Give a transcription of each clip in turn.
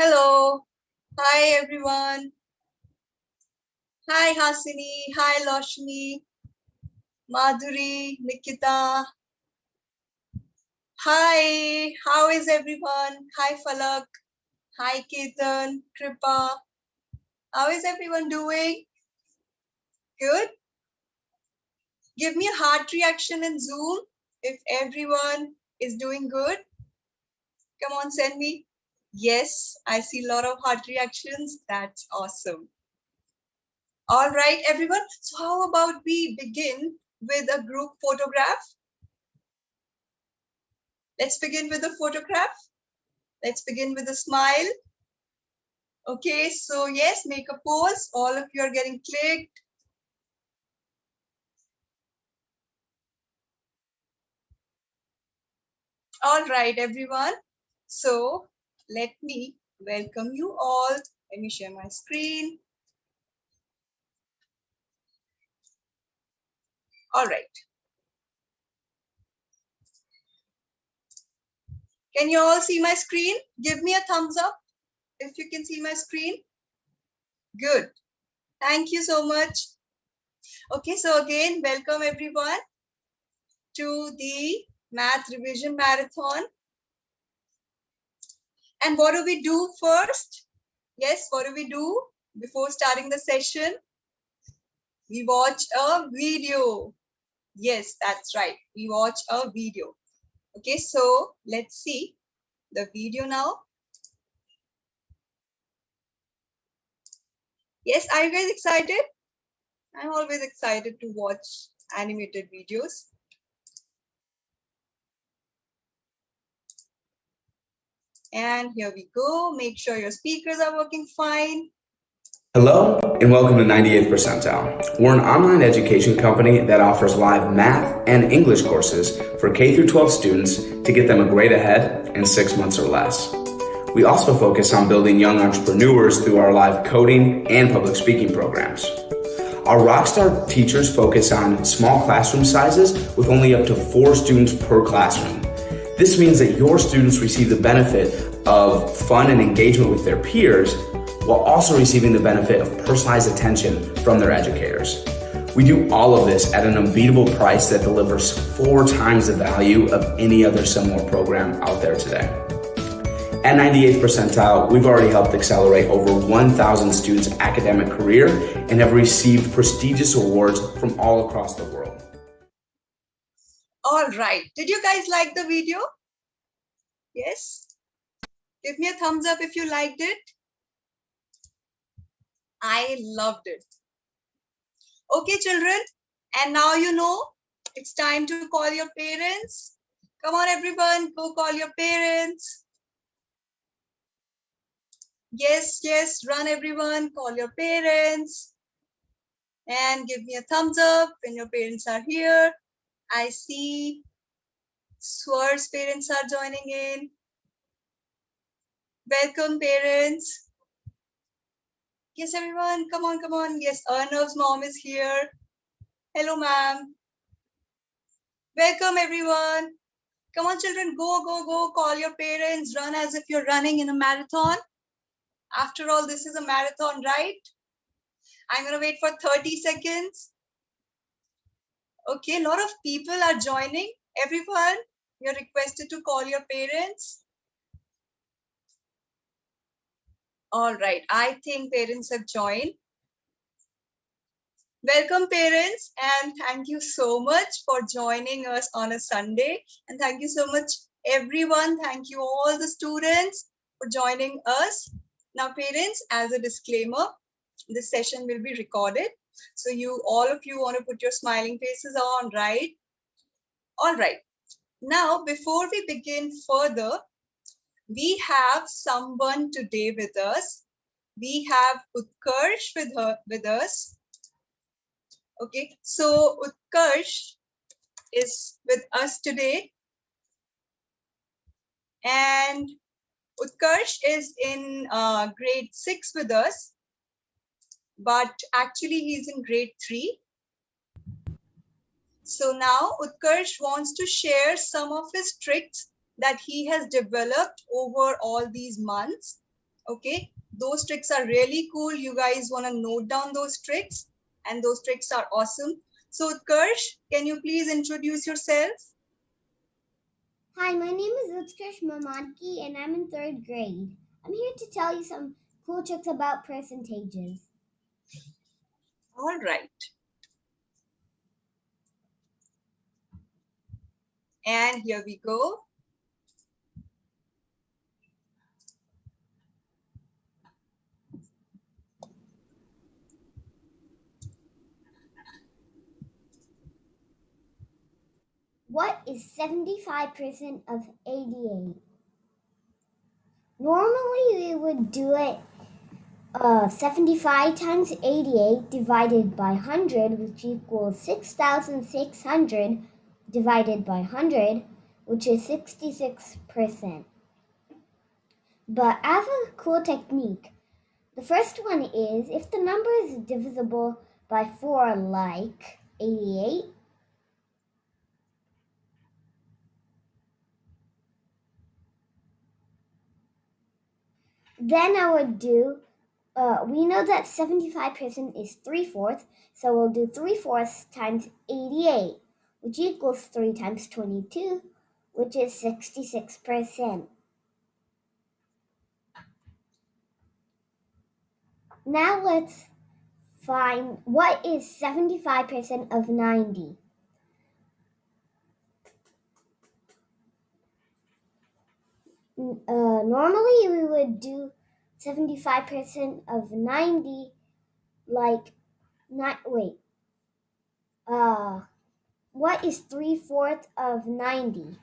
Hello. Hi, everyone. Hi, Hasini. Hi, Loshni. Madhuri, Nikita. Hi. How is everyone? Hi, Falak. Hi, Ketan, Kripa. How is everyone doing? Good? Give me a heart reaction in Zoom if everyone is doing good. Come on, send me. Yes, I see a lot of heart reactions. That's awesome. All right, everyone. So how about we begin with a group photograph? Let's begin with a photograph. Let's begin with a smile. Okay, so yes, make a pose. All of you are getting clicked. All right, everyone. So let me welcome you all. Let me share my screen. All right. Can you all see my screen? Give me a thumbs up if you can see my screen. Good. Thank you so much. Okay, so again, welcome everyone to the Math Revision Marathon. And what do we do first? Yes, what do we do before starting the session? We watch a video. Yes, that's right. We watch a video. Okay, so let's see the video now. Yes, are you guys excited? I'm always excited to watch animated videos. And here we go. Make sure your speakers are working fine. Hello and welcome to 98th Percentile. We're an online education company that offers live math and English courses for K through 12 students to get them a grade ahead in 6 months or less. We also focus on building young entrepreneurs through our live coding and public speaking programs. Our Rockstar teachers focus on small classroom sizes with only up to 4 students per classroom. This means that your students receive the benefit of fun and engagement with their peers while also receiving the benefit of personalized attention from their educators. We do all of this at an unbeatable price that delivers 4 times the value of any other similar program out there today. At 98th Percentile, we've already helped accelerate over 1,000 students' academic career and have received prestigious awards from all across the world. All right. Did you guys like the video? Yes? Give me a thumbs up if you liked it. I loved it. Okay, children. And now you know it's time to call your parents. Come on, everyone. Go call your parents. Yes, yes. Run, everyone. Call your parents. And give me a thumbs up when your parents are here. I see Swar's parents are joining in. Welcome, parents. Yes, everyone, come on, come on. Yes, Arnav's mom is here. Hello, ma'am. Welcome, everyone. Come on, children, go, go, go. Call your parents. Run as if you're running in a marathon. After all, this is a marathon, right? I'm going to wait for 30 seconds. Okay, a lot of people are joining. Everyone, you're requested to call your parents. All right, I think parents have joined. Welcome, parents, and thank you so much for joining us on a Sunday. And thank you so much, everyone. Thank you, all the students, for joining us. Now, parents, as a disclaimer, this session will be recorded. So all of you want to put your smiling faces on, right? All right. Now, before we begin further, we have someone today with us. We have Utkarsh with us. Okay, so Utkarsh is with us today, and Utkarsh is in grade 6 with us, but actually he's in grade 3. So now Utkarsh wants to share some of his tricks that he has developed over all these months. Okay, those tricks are really cool. You guys want to note down those tricks, and those tricks are awesome. So, Utkarsh, can you please introduce yourself? Hi, my name is Utkarsh Mamadki and I'm in third grade. I'm here to tell you some cool tricks about percentages. All right. And here we go. What is 75% of 88? Normally we would do it 75 times 88 divided by 100, which equals 6,600 divided by 100, which is 66%. But I have a cool technique. The first one is if the number is divisible by 4 like 88, then I would do, we know that 75% is 3/4, so we'll do 3/4 times 88, which equals 3 times 22, which is 66%. Now let's find what is 75% of 90. Normally we would do 75% of 90 like not wait uh what is 3/4 of 90?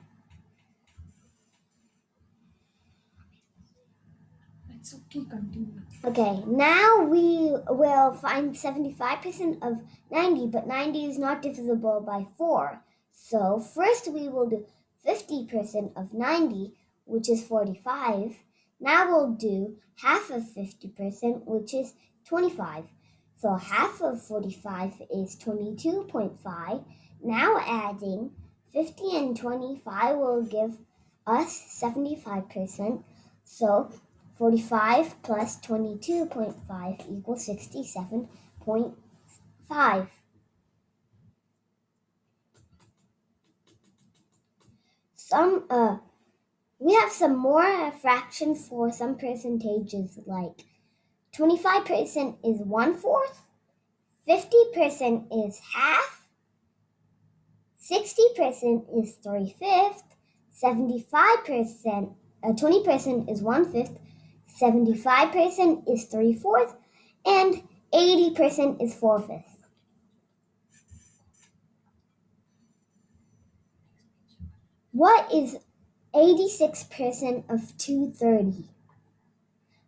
It's okay, continue. Okay, now we will find 75% of 90, but 90 is not divisible by 4. So first we will do 50% of 90, which is 45. Now we'll do half of 50%, which is 25. So half of 45 is 22.5. Now adding 50 and 25 will give us 75%. So 45 plus 22.5 equals 67.5. We have some more fractions for some percentages like 25% is 1/4, 50% is half, 60% is 3/5, 75%, 20% is 1/5, 75% is 3/4, and 80% is 4/5. What is 86% of 230?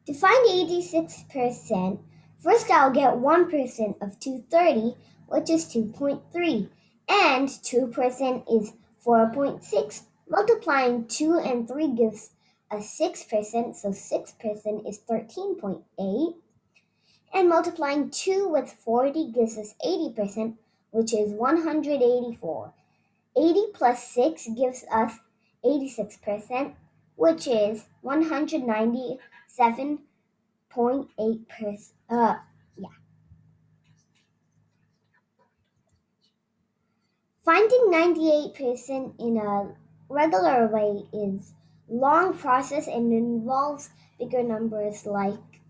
To find 86%, first I'll get 1% of 230, which is 2.3, and 2% is 4.6. Multiplying 2 and 3 gives us 6%, so 6% is 13.8. And multiplying 2 with 40 gives us 80%, which is 184. 80 plus 6 gives us 86%, which is 197.8%. Finding 98% in a regular way is long process and involves bigger numbers like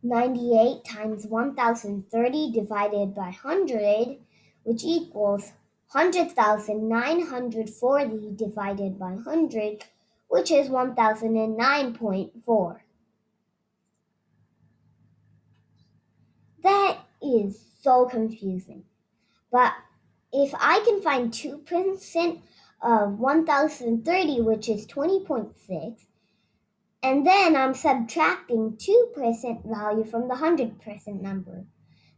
98 times 1030 divided by 100, which equals 100,940 divided by 100, which is 1009.4. That is so confusing. But if I can find 2% of 1030, which is 20.6, and then I'm subtracting 2% value from the 100% number,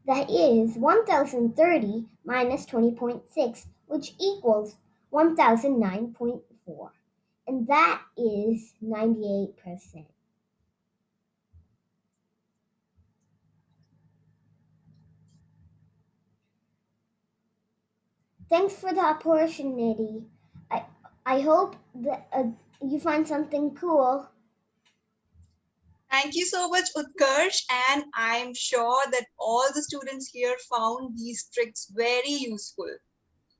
that is 1030 minus 20.6, which equals 1009.4. And that is 98%. Thanks for the opportunity. I hope that you find something cool. Thank you so much, Utkarsh. And I'm sure that all the students here found these tricks very useful.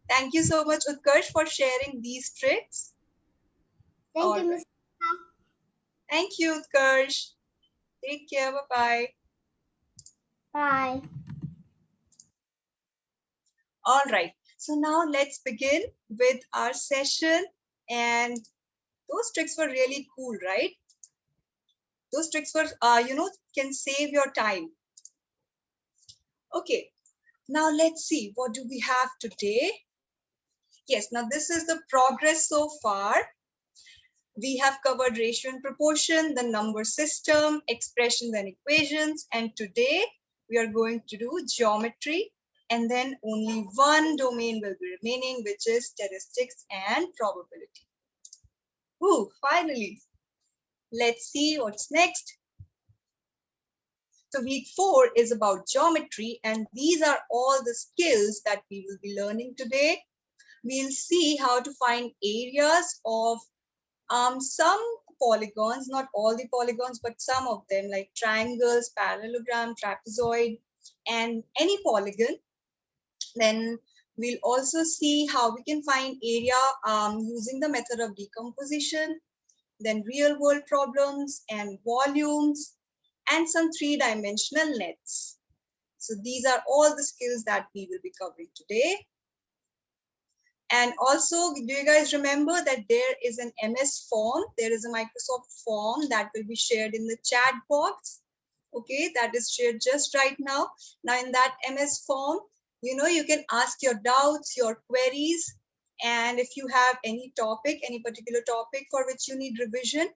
Thank you so much, Utkarsh, for sharing these tricks. Thank All you, right. Miss. Thank you, Utkarsh. Take care. Bye-bye. Bye. All right. So now let's begin with our session. And those tricks were really cool, right? Those tricks were, can save your time. Okay. Now let's see. What do we have today? Yes. Now this is the progress so far. We have covered ratio and proportion, the number system, expressions and equations. And today we are going to do geometry. And then only one domain will be remaining, which is statistics and probability. Ooh, finally. Let's see what's next. So week 4 is about geometry, and these are all the skills that we will be learning today. We'll see how to find areas of some polygons, not all the polygons, but some of them, like triangles, parallelogram, trapezoid, and any polygon. Then we'll also see how we can find area using the method of decomposition, then real world problems and volumes, and some three-dimensional nets. So these are all the skills that we will be covering today. And also, do you guys remember that there is an MS form? There is a Microsoft form that will be shared in the chat box. Okay, that is shared just right now. Now in that MS form, you can ask your doubts, your queries, and if you have any topic, any particular topic for which you need revision.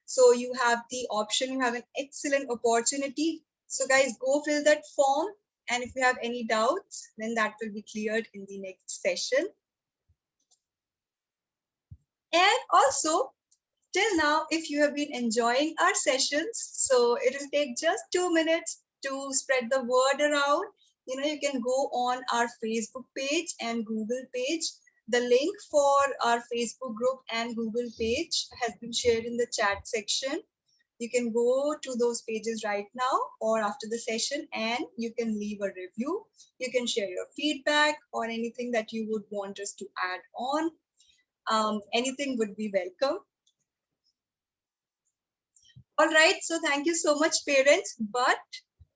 So you have the option, you have an excellent opportunity. So guys, go fill that form. And if you have any doubts, then that will be cleared in the next session. And also, till now, if you have been enjoying our sessions, so it will take just 2 minutes to spread the word around. You can go on our Facebook page and Google page. The link for our Facebook group and Google page has been shared in the chat section. You can go to those pages right now or after the session, and you can leave a review. You can share your feedback or anything that you would want us to add on. Anything would be welcome. All right, so thank you so much, parents. But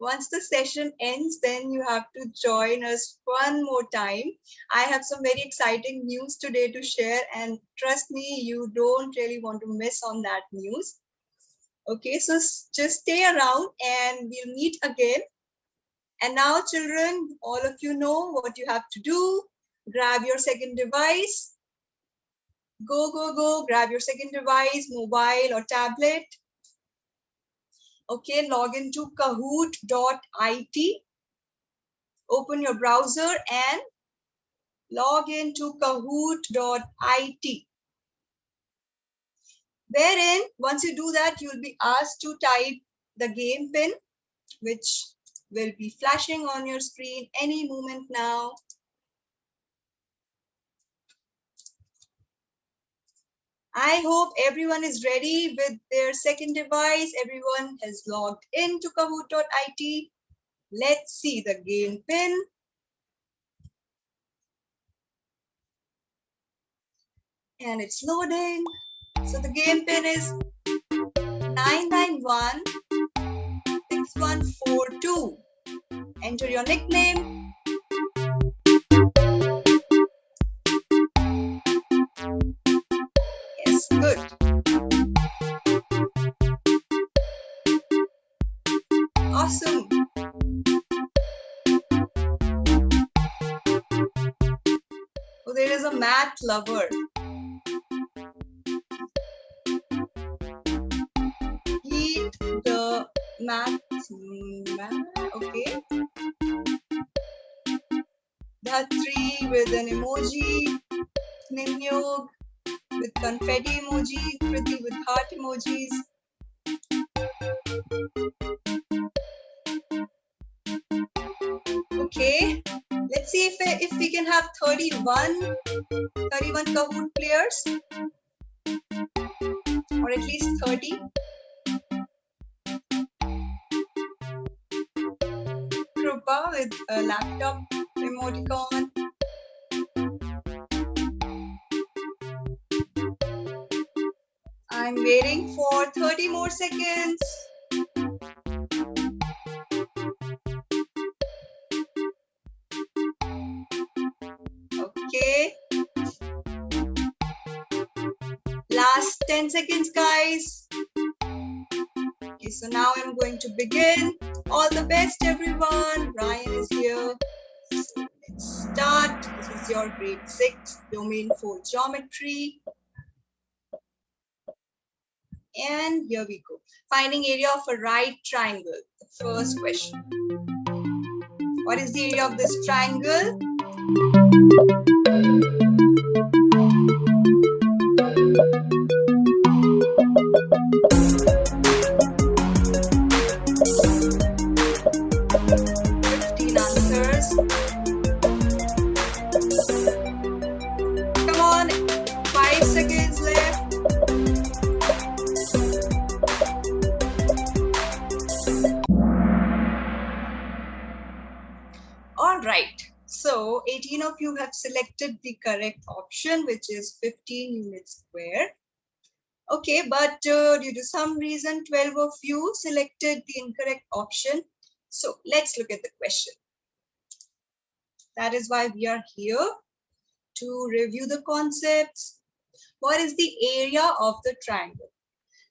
once the session ends, then you have to join us one more time. I have some very exciting news today to share, and trust me, you don't really want to miss on that news. Okay, so just stay around and we'll meet again. And now, children, all of you know what you have to do. Grab your second device. Go, grab your second device, mobile or tablet. Okay, log into kahoot.it. Open your browser and log into kahoot.it. Wherein, once you do that, you'll be asked to type the game pin, which will be flashing on your screen any moment now. I hope everyone is ready with their second device. Everyone has logged into kahoot.it. Let's see the game pin. And it's loading. So the game pin is 9916142. Enter your nickname. Yes, good. Awesome. Oh, there is a math lover. Eat the math. Okay. Dhatri with an emoji. Ninyog with confetti emoji. Kriti with heart emojis. Okay. Let's see if we can have 31 Kahoot players, or at least 30. a laptop emoticon. I'm waiting for 30 more seconds. Okay. Last 10 seconds, guys. Okay, so now I'm going to begin. All the best, everyone. Ryan is here. So let's start. This is your grade 6 domain 4 geometry. And here we go. Finding area of a right triangle. The first question. What is the area of this triangle? Answers. Come on, 5 seconds left. All right, so 18 of you have selected the correct option, which is 15 units square. Okay, but due to some reason, 12 of you selected the incorrect option. So let's look at the question. That is why we are here, to review the concepts. What is the area of the triangle?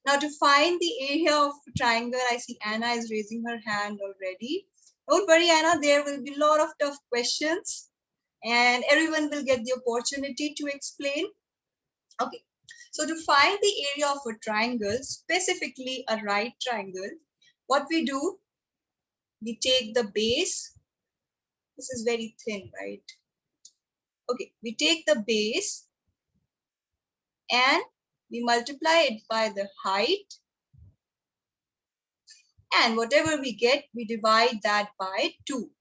Now, to find the area of a triangle, I see Anna is raising her hand already. Don't worry, Anna, there will be a lot of tough questions and everyone will get the opportunity to explain. Okay, so to find the area of a triangle, specifically a right triangle, what we do, we take the base. This is very thin, right? Okay, we take the base and we multiply it by the height, and whatever we get, we divide that by 2.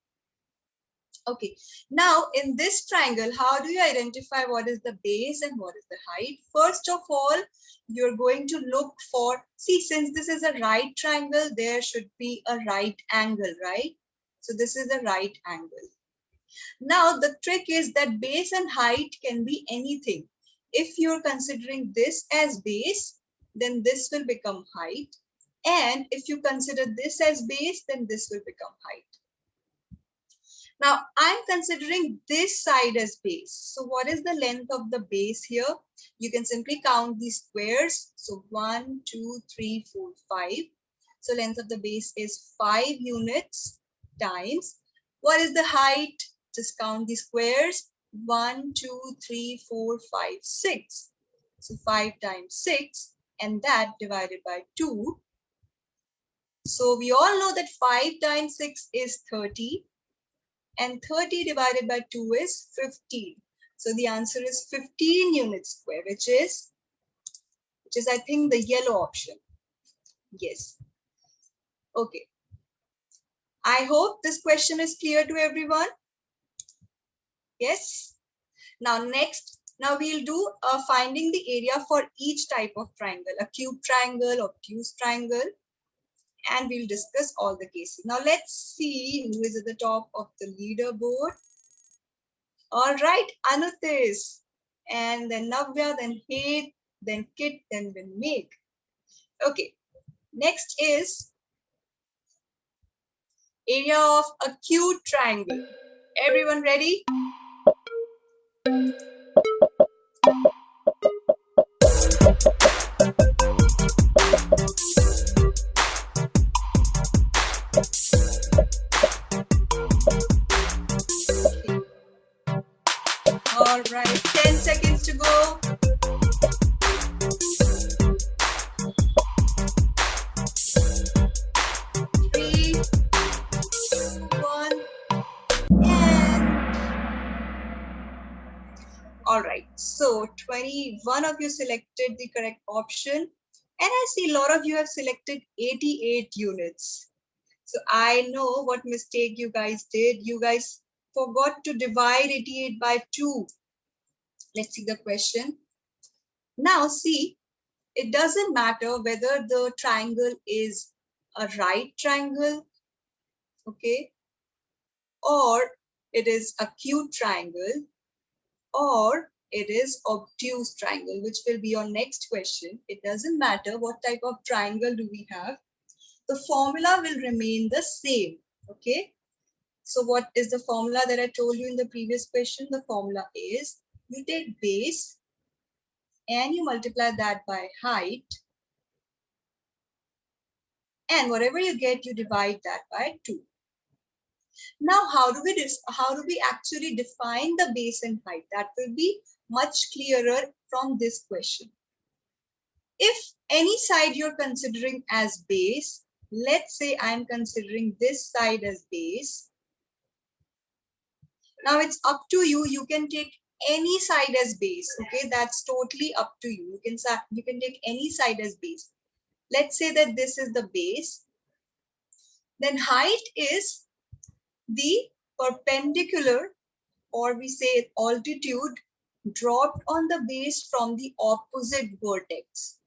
Okay, now in this triangle, how do you identify what is the base and what is the height? First of all, you're going to look for, see, since this is a right triangle, there should be a right angle, right? So this is a right angle. Now the trick is that base and height can be anything. If you're considering this as base, then this will become height. And if you consider this as base, then this will become height. Now I'm considering this side as base. So what is the length of the base here? You can simply count these squares. So 1, 2, 3, 4, 5. So length of the base is 5 units times. What is the height? Just count the squares. 1, 2, 3, 4, 5, 6. So 5 times 6, and that divided by 2. So we all know that 5 times 6 is 30. And 30 divided by 2 is 15. So the answer is 15 units square, which is I think the yellow option. Yes. Okay. I hope this question is clear to everyone. Yes. Now we'll do finding the area for each type of triangle, a cube triangle, obtuse triangle, and we'll discuss all the cases. Now let's see who is at the top of the leaderboard. All right, Anutis, and then Navya, then Hate, then Kit, then Vinmake. Okay, next is area of acute triangle. Everyone ready? Okay. All right, 10 seconds to go. 3, 2, 1, and all right. So 21 of you selected the correct option, and I see a lot of you have selected 88 units. So I know what mistake you guys did. You guys forgot to divide 88 by 2. Let's see the question. Now see, it doesn't matter whether the triangle is a right triangle, okay, or it is acute triangle, or it is obtuse triangle, which will be your next question. It doesn't matter what type of triangle do we have. The formula will remain the same, okay? So what is the formula that I told you in the previous question? The formula is you take base and you multiply that by height, and whatever you get, you divide that by 2. Now, how do we actually define the base and height? That will be much clearer from this question. If any side you're considering as base, let's say I'm considering this side as base. Now it's up to you. You can take any side as base. Okay, that's totally up to you. You can take any side as base. Let's say that this is the base. Then height is the perpendicular, or we say altitude, dropped on the base from the opposite vertex.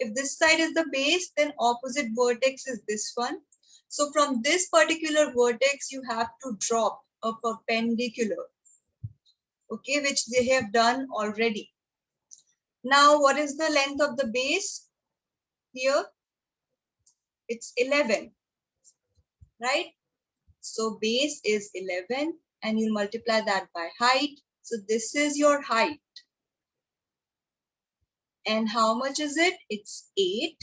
If this side is the base, then opposite vertex is this one. So from this particular vertex, you have to drop a perpendicular, okay, which they have done already. Now, what is the length of the base? Here, it's 11, right? So base is 11 and you multiply that by height. So this is your height. And how much is it? It's 8.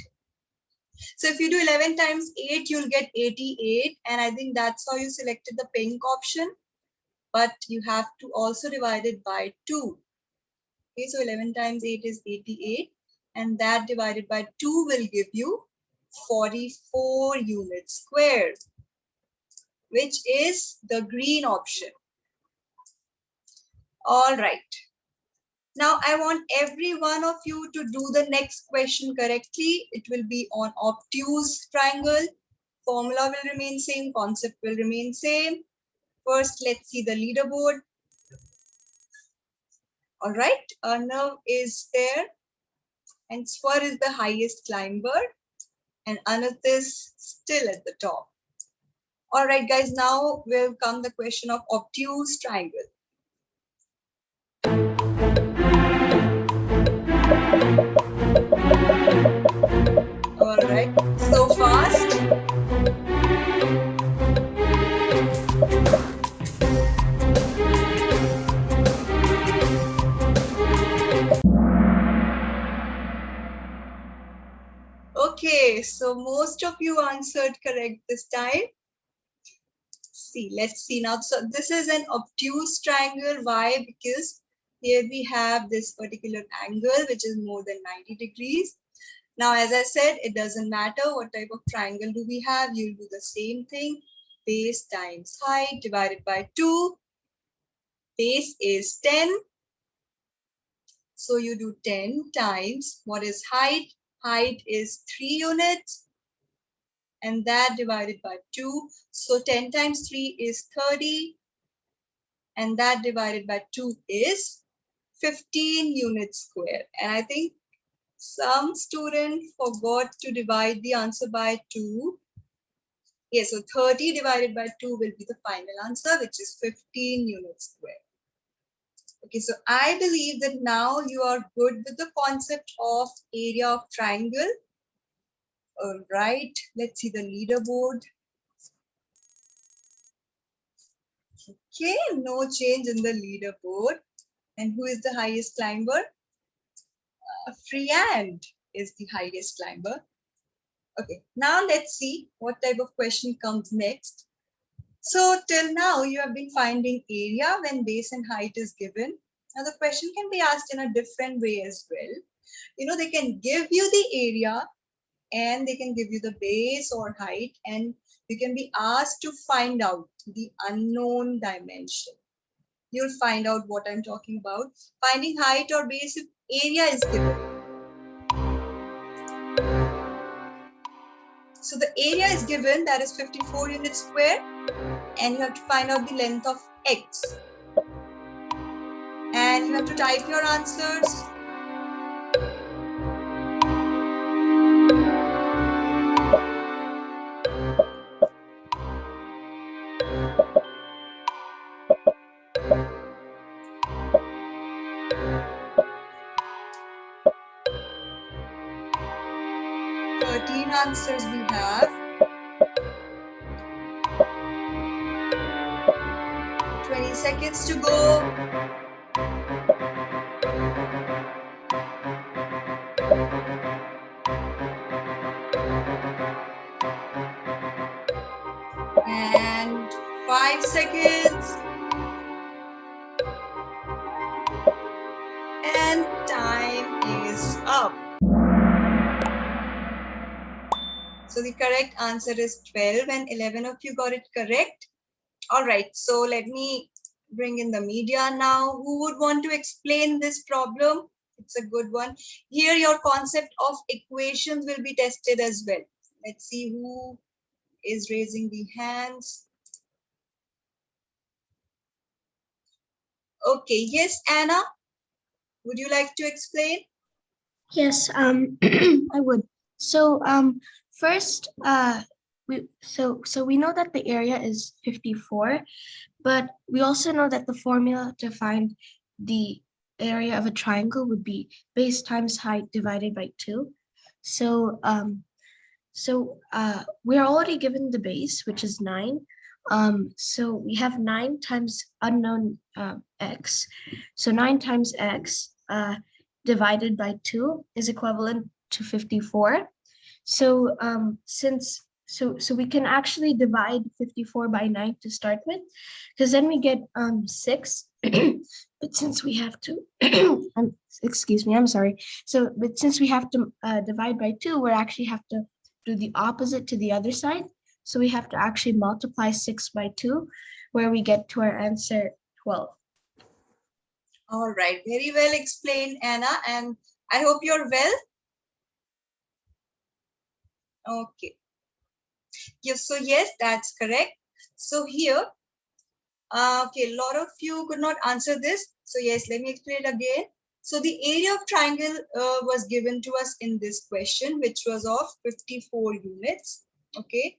So if you do 11 times 8, you'll get 88. And I think that's how you selected the pink option. But you have to also divide it by 2. Okay, so 11 times 8 is 88. And that divided by 2 will give you 44 units squared, which is the green option. All right. Now I want every one of you to do the next question correctly. It will be on obtuse triangle. Formula will remain same, concept will remain same. First, let's see the leaderboard. All right, Arnav is there and Swar is the highest climber and Anath is still at the top. All right, guys, now will come the question of obtuse triangle. All right, so fast. Okay, so most of you answered correct this time. Let's see now. So this is an obtuse triangle. Why? Because here we have this particular angle, which is more than 90 degrees. Now, as I said, it doesn't matter what type of triangle do we have. You'll do the same thing. Base times height divided by 2. Base is 10. So you do 10 times what is height? Height is 3 units. And that divided by 2. So 10 times 3 is 30. And that divided by 2 is 15 units square. And I think some student forgot to divide the answer by 2. Yes, so 30 divided by 2 will be the final answer, which is 15 units square. Okay, so I believe that now you are good with the concept of area of triangle. All right, let's see the leaderboard. Okay, no change in the leaderboard. And who is the highest climber? Freand is the highest climber. Okay, now let's see what type of question comes next. So till now you have been finding area when base and height is given. Now the question can be asked in a different way as well. You know, they can give you the area and they can give you the base or height, and you can be asked to find out the unknown dimension. You'll find out what I'm talking about. Finding height or base if area is given. So the area is given, that is 54 units square, and you have to find out the length of x. And you have to type your answers. 13 answers we have. 20 seconds to go. And 5 seconds. And time is up. So the correct answer is 12 and 11 of you got it correct. All right, so let me bring in the media now. Who would want to explain this problem? It's a good one. Here your concept of equations will be tested as well. Let's see who is raising the hands. Okay, yes, Anna, would you like to explain? Yes, I would. So first we know that the area is 54, but we also know that the formula to find the area of a triangle would be base times height divided by 2. So we're already given the base, which is 9. So we have 9 times unknown x. So 9 times x divided by 2 is equivalent to 54. So so we can actually divide 54 by 9 to start with, because then we get 6. But since we have to, excuse me, I'm sorry. So, but since we have to divide by 2, we actually have to do the opposite to the other side. So we have to actually multiply 6 by 2, where we get to our answer 12. All right, very well explained, Anna, and I hope you're well. Okay. Yes, so yes, that's correct. So here, okay, a lot of you could not answer this. So yes, let me explain it again. So the area of triangle was given to us in this question, which was of 54 units. Okay.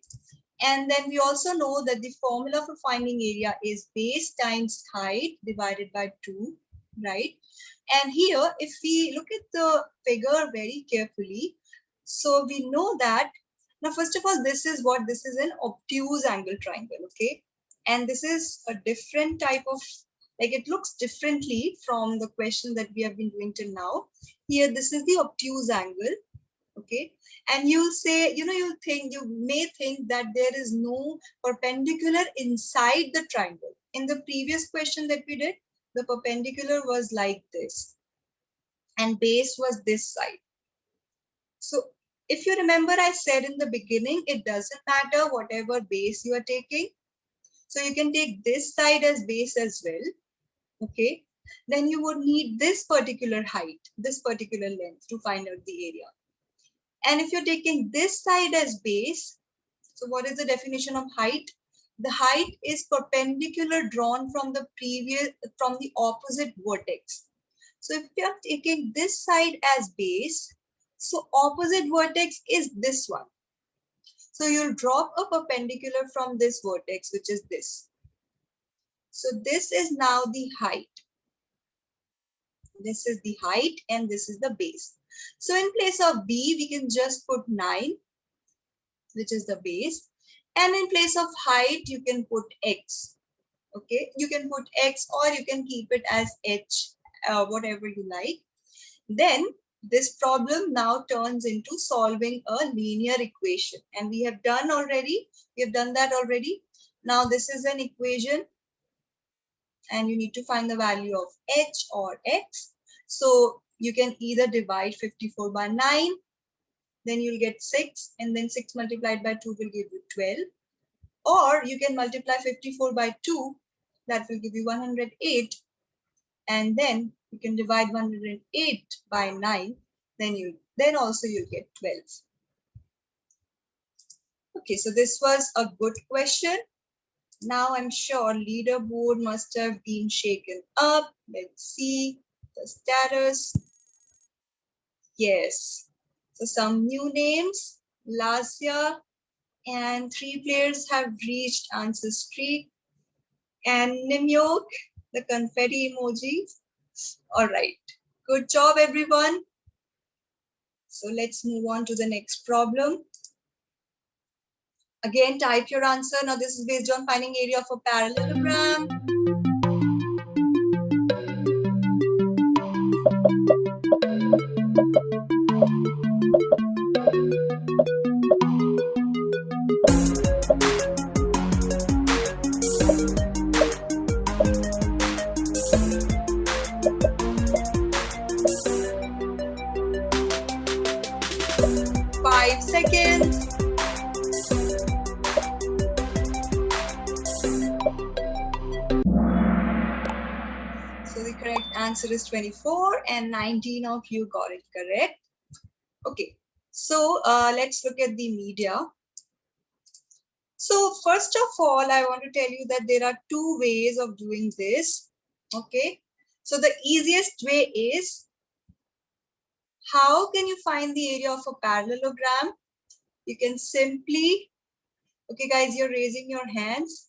And then we also know that the formula for finding area is base times height divided by 2, right? And here, if we look at the figure very carefully, so we know that, now first of all, this is an obtuse angle triangle, okay? And this is a different type of, like it looks differently from the question that we have been doing till now. Here, this is the obtuse angle, okay? And you'll say, you may think that there is no perpendicular inside the triangle. In the previous question that we did, the perpendicular was like this and base was this side. So if you remember, I said in the beginning, it doesn't matter whatever base you are taking. So you can take this side as base as well, okay? Then you would need this particular height, this particular length to find out the area. And if you're taking this side as base, so what is the definition of height? The height is perpendicular drawn from the opposite vertex. So if you're taking this side as base, so opposite vertex is this one. So you'll drop a perpendicular from this vertex, which is this. So this is now the height. This is the height and this is the base. So in place of B, we can just put 9, which is the base. And in place of height, you can put X. Okay, you can put X or you can keep it as H, whatever you like. Then this problem now turns into solving a linear equation. And we have done that already. Now this is an equation and you need to find the value of H or X. So you can either divide 54 by 9, then you'll get 6, and then 6 multiplied by 2 will give you 12. Or you can multiply 54 by 2, that will give you 108. And then you can divide 108 by 9, then also you'll get 12. Okay, so this was a good question. Now I'm sure leaderboard must have been shaken up. Let's see the status. Yes. So some new names, Lasya, and 3 players have reached answer streak. And Nimyok, the confetti emojis. All right. Good job, everyone. So let's move on to the next problem. Again, type your answer. Now this is based on finding area of a parallelogram. Seconds. So the correct answer is 24 and 19 of you got it correct. Okay, so let's look at the media. So first of all, I want to tell you that there are two ways of doing this. Okay, so the easiest way is, how can you find the area of a parallelogram? You can simply, okay guys, you're raising your hands.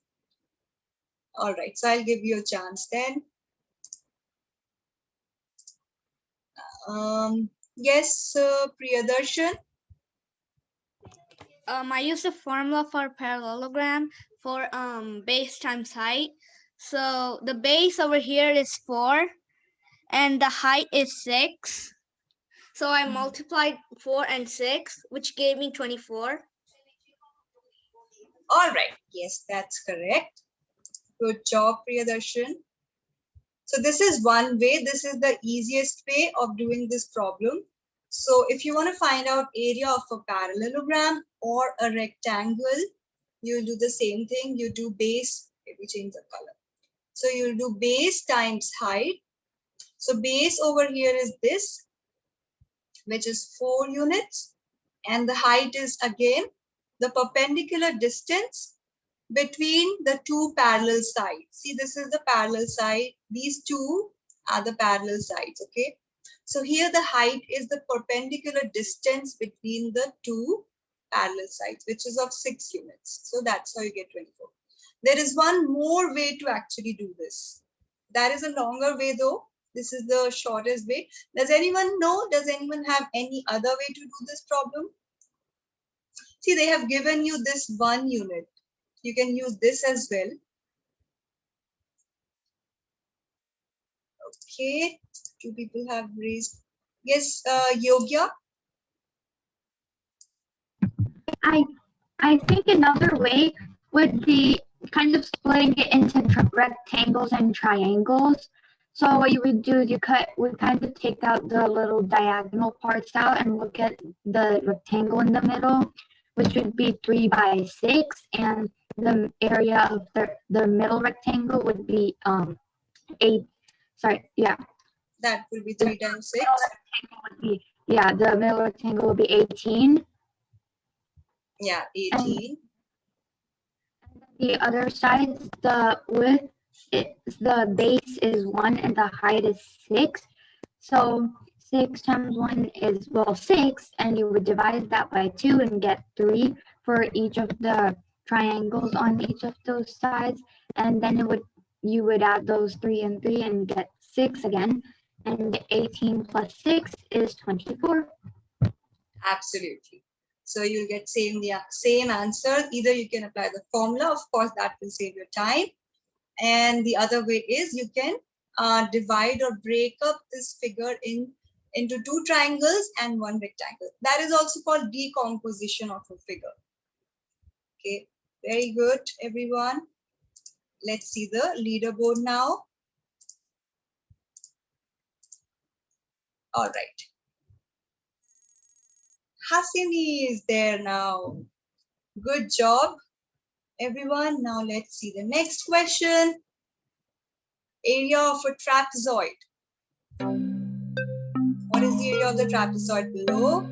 All right, so I'll give you a chance then. Yes, Priyadarshan. I use the formula for parallelogram for base times height. So the base over here is 4 and the height is 6. So I multiplied 4 and 6, which gave me 24. All right, yes, that's correct. Good job, Priyadarshan. So this is one way. This is the easiest way of doing this problem. So if you want to find out area of a parallelogram or a rectangle, you'll do the same thing. You do base, maybe change the color. So you'll do base times height. So base over here is this, which is 4 units. And the height is again the perpendicular distance between the two parallel sides. See, this is the parallel side. These two are the parallel sides, okay? So here the height is the perpendicular distance between the two parallel sides, which is of 6 units. So that's how you get 24. There is one more way to actually do this. That is a longer way though. This is the shortest way. Does anyone know? Does anyone have any other way to do this problem? See, they have given you this 1 unit. You can use this as well. Okay, 2 people have raised. Yes, Yogya. I think another way would be kind of splitting it into rectangles and triangles. So what you would do is you would kind of take out the little diagonal parts out and look at the rectangle in the middle, which would be 3 by 6, and the area of the middle rectangle would be 8. Sorry, yeah. That will be 3 times 6. The middle rectangle would be 18. Yeah, 18. And the other side, the width, the base is 1 and the height is 6. So 6 times 1 is, 6, and you would divide that by 2 and get 3 for each of the triangles on each of those sides. And then you would add those 3 and 3 and get 6 again. And 18 plus 6 is 24. Absolutely. So you'll get same answer. Either you can apply the formula, of course, that will save your time. And the other way is you can divide or break up this figure into 2 triangles and 1 rectangle. That is also called decomposition of a figure. Okay, very good, everyone. Let's see the leaderboard now. All right. Hasini is there now. Good job, everyone. Now let's see the next question. Area of a trapezoid. What is the area of the trapezoid below?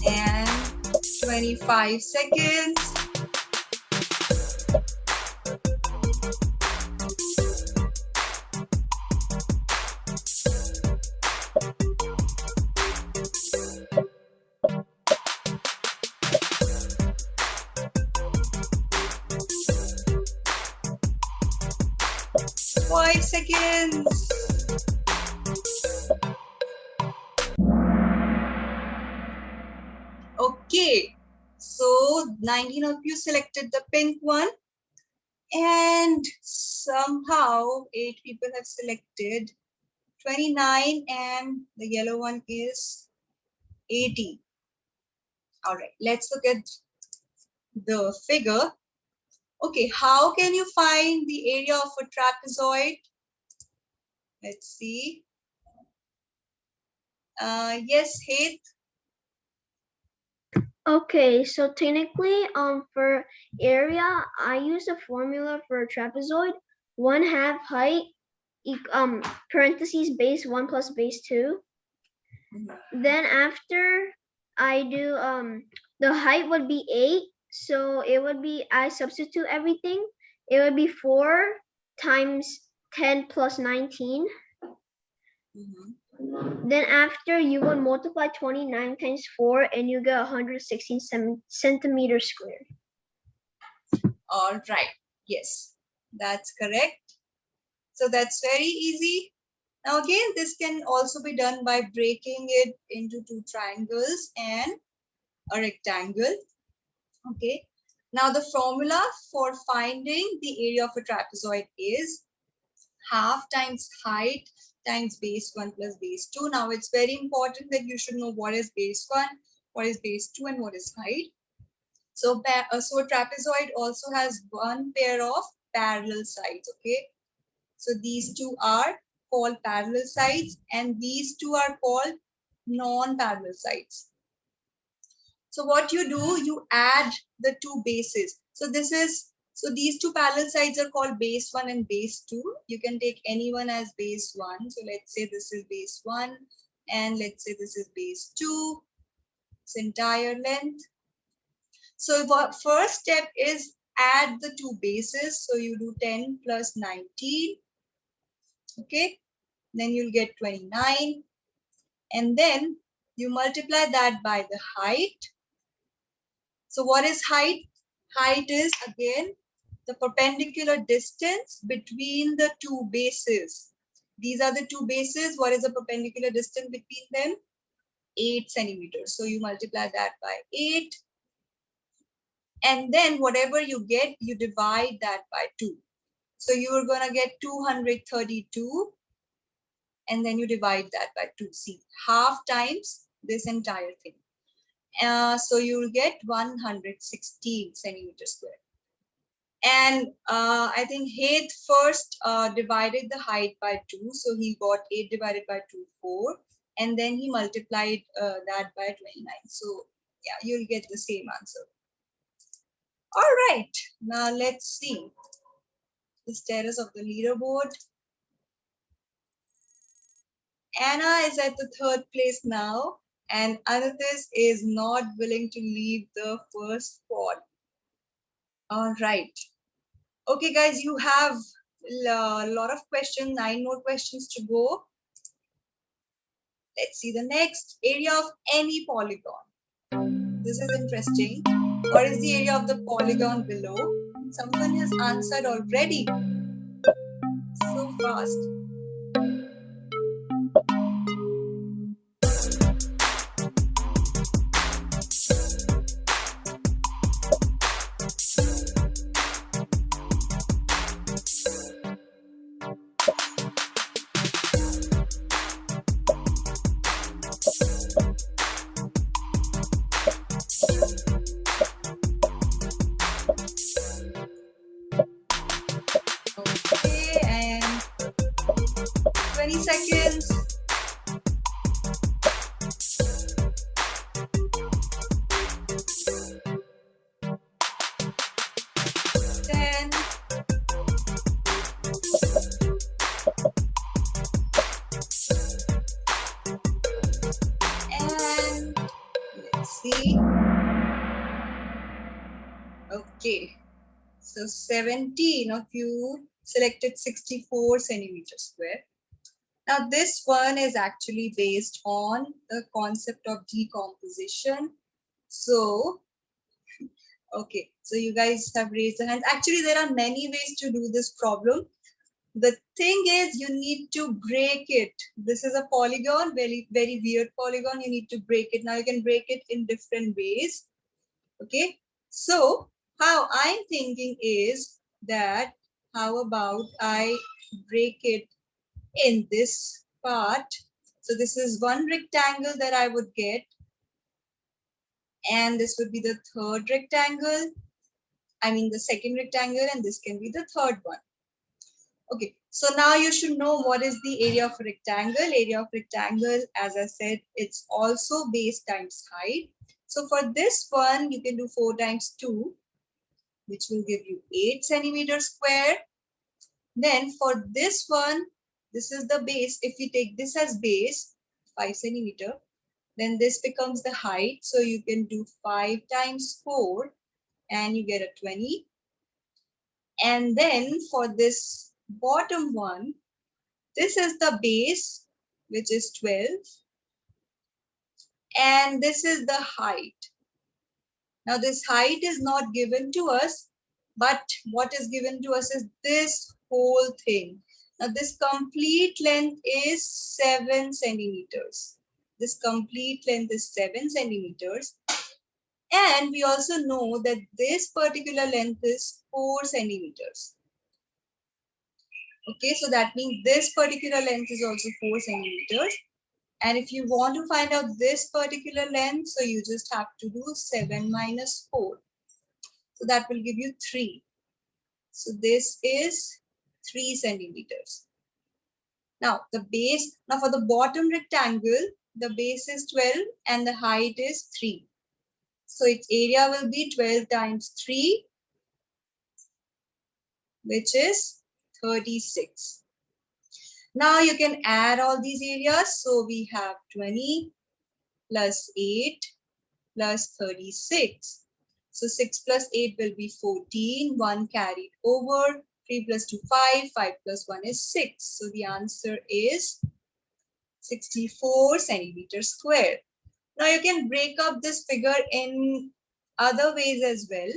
And 25 seconds. Five seconds. Okay, so 19 of you selected the pink one, and somehow 8 people have selected 29, and the yellow one is 80. All right, let's look at the figure. Okay, how can you find the area of a trapezoid? Let's see. Yes, Heath. Okay, so technically, for area, I use a formula for a trapezoid: 1/2 height, parentheses base 1 plus base 2. Then after I do the height would be 8, so it would be, I substitute everything. It would be 4 times 10 plus 19. Then after you would multiply 29 times 4 and you get 116 centimeters squared. All right. Yes, that's correct. So that's very easy. Now again, this can also be done by breaking it into 2 triangles and a rectangle. Okay. Now the formula for finding the area of a trapezoid is half times height times base 1 plus base 2. Now it's very important that you should know what is base 1, what is base 2, and what is height. So a trapezoid also has one pair of parallel sides. Okay. So these two are called parallel sides, and these two are called non-parallel sides. So what you do, you add the two bases. So these two parallel sides are called base 1 and base 2. You can take any one as base 1. So let's say this is base 1, and let's say this is base 2. Its entire length. So the first step is add the two bases. So you do 10 plus 19. Okay. Then you'll get 29. And then you multiply that by the height. So what is height? Height is again the perpendicular distance between the two bases. These are the two bases. What is the perpendicular distance between them? 8 centimeters. So you multiply that by 8. And then whatever you get, you divide that by 2. So you're going to get 232. And then you divide that by 2. See, half times this entire thing. So you'll get 116 centimeters squared. And I think Heath first divided the height by 2. So he got 8 divided by 2, 4. And then he multiplied that by 29. So yeah, you'll get the same answer. All right, now let's see the status of the leaderboard. Anna is at the 3rd place now, and Anatis is not willing to leave the first spot. All right. Okay, guys, you have a lot of questions, 9 more questions to go. Let's see the next. Area of any polygon. This is interesting. What is the area of the polygon below? Someone has answered already. So fast. Okay, and 20 seconds. Ten. And let's see. Okay. So 17 of you selected 64 centimeters square. Now this one is actually based on the concept of decomposition. So, okay, so you guys have raised the hands. Actually, there are many ways to do this problem. The thing is, you need to break it. This is a polygon, very, very weird polygon. You need to break it. Now you can break it in different ways. Okay, so how I'm thinking is that how about I break it in this part. So this is one rectangle that I would get, and this would be the third rectangle. I mean the second rectangle, and this can be the third one. Okay, so now you should know what is the area of a rectangle. Area of rectangle, as I said, it's also base times height. So for this one, you can do 4 times 2, which will give you 8 centimeters square. Then for this one, this is the base. If we take this as base, 5 centimeter, then this becomes the height. So you can do 5 times 4 and you get a 20. And then for this bottom one, this is the base, which is 12. And this is the height. Now this height is not given to us, but what is given to us is this whole thing. Now this complete length is 7 centimeters. This complete length is 7 centimeters. And we also know that this particular length is 4 centimeters. Okay, so that means this particular length is also 4 centimeters. And if you want to find out this particular length, so you just have to do 7 minus 4. So that will give you 3. So this is 3 centimeters. Now the base, now for the bottom rectangle, the base is 12 and the height is 3. So its area will be 12 times 3, which is 36. Now you can add all these areas. So we have 20 plus 8 plus 36. So 6 plus 8 will be 14, 1 carried over, 3 plus 2, 5, 5 plus 1 is 6. So the answer is 64 centimeters square. Now you can break up this figure in other ways as well.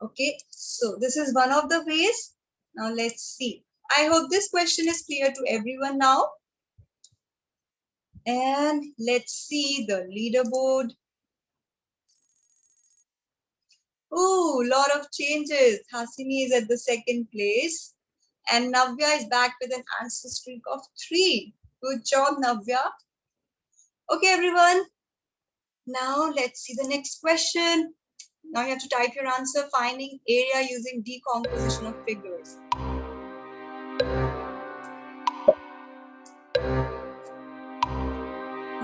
Okay, so this is one of the ways. Now let's see. I hope this question is clear to everyone now. And let's see the leaderboard. Oh, lot of changes. Hasini is at the second place. And Navya is back with an answer streak of 3. Good job, Navya. Okay, everyone. Now let's see the next question. Now you have to type your answer, finding area using decomposition of figures.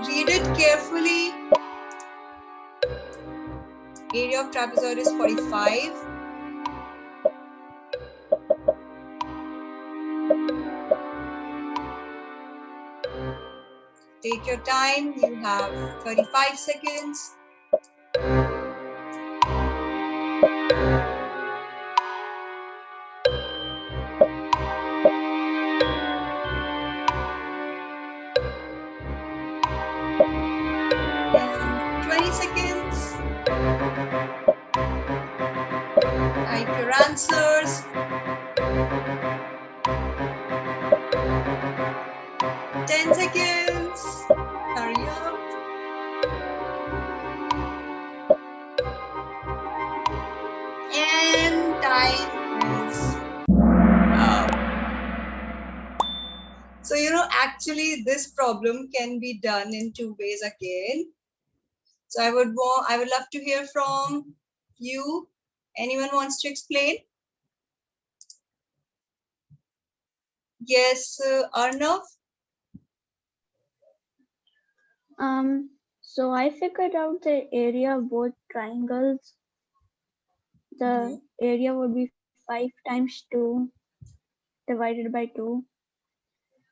Read it carefully. Area of trapezoid is 45. Take your time. You have 35 seconds. And 20 seconds. Type your answers. 10 seconds. Hurry up. And time is up. So, actually this problem can be done in 2 ways again. So I would love to hear from you. Anyone wants to explain? Yes, Arnav? So I figured out the area of both triangles. The area would be 5 times 2 divided by 2,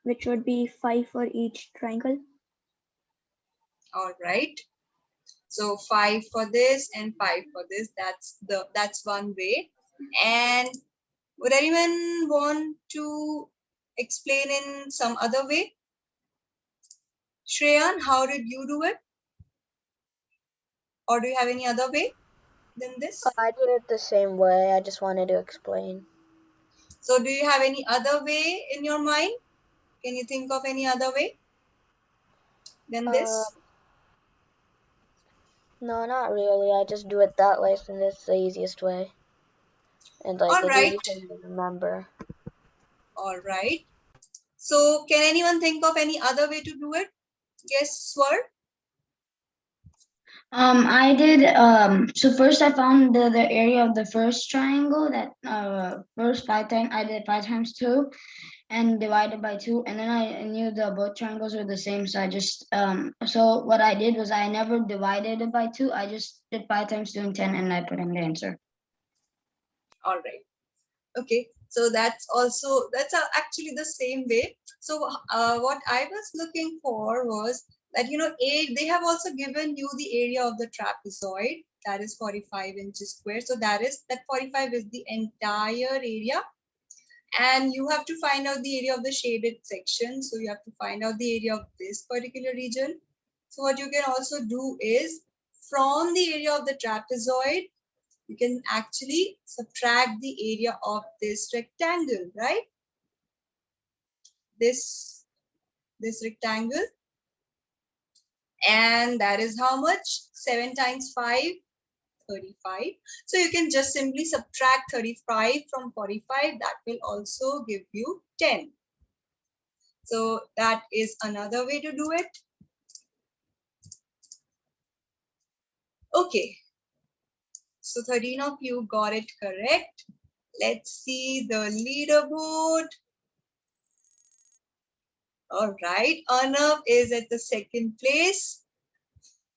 which would be 5 for each triangle. All right. So 5 for this and 5 for this. That's one way. And would anyone want to explain in some other way? Shreyan, how did you do it? Or do you have any other way than this? I did it the same way. I just wanted to explain. So do you have any other way in your mind? Can you think of any other way than this? No, not really. I just do it that way since it's the easiest way. And like All it's right. easy for me to remember. All right. So can anyone think of any other way to do it? Yes, Swar? I did, so first I found the area of the first triangle, that first 5 times, I did 5 times 2 and divided by 2, and then I knew the both triangles were the same, so I just, so what I did was I never divided it by 2, I just did 5 times 2 and 10, and I put in the answer. All right. Okay. So that's actually the same way. So what I was looking for was that, they have also given you the area of the trapezoid, that is 45 inches square. So that 45 is the entire area. And you have to find out the area of the shaded section. So you have to find out the area of this particular region. So what you can also do is, from the area of the trapezoid, you can actually subtract the area of this rectangle, right? This rectangle. And that is how much? 7 times 5, 35. So you can just simply subtract 35 from 45. That will also give you 10. So that is another way to do it. Okay. So 13 of you got it correct. Let's see the leaderboard. All right. Arnav is at the second place.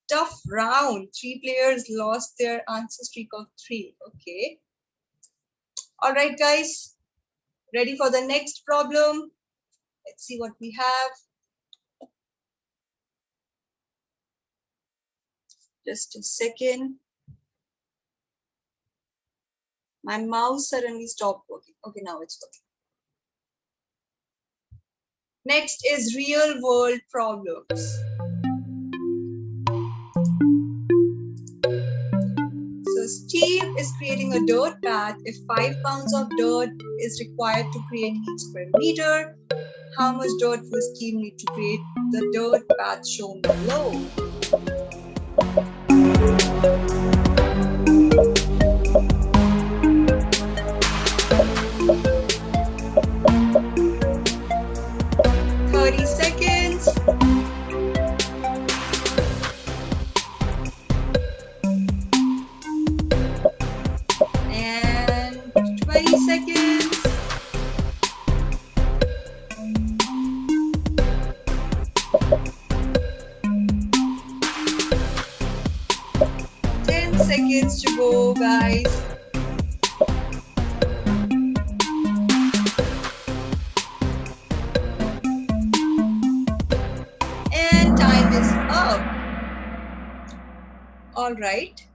Tough round. 3 players lost their answer streak of 3. Okay. All right, guys. Ready for the next problem? Let's see what we have. Just a second. My mouse suddenly stopped working. Okay, now it's working. Next is real world problems. So Steve is creating a dirt path. If 5 pounds of dirt is required to create each square meter, how much dirt will Steve need to create the dirt path shown below? Seconds. And 20 seconds. Seconds to go, guys. And time is up. All right.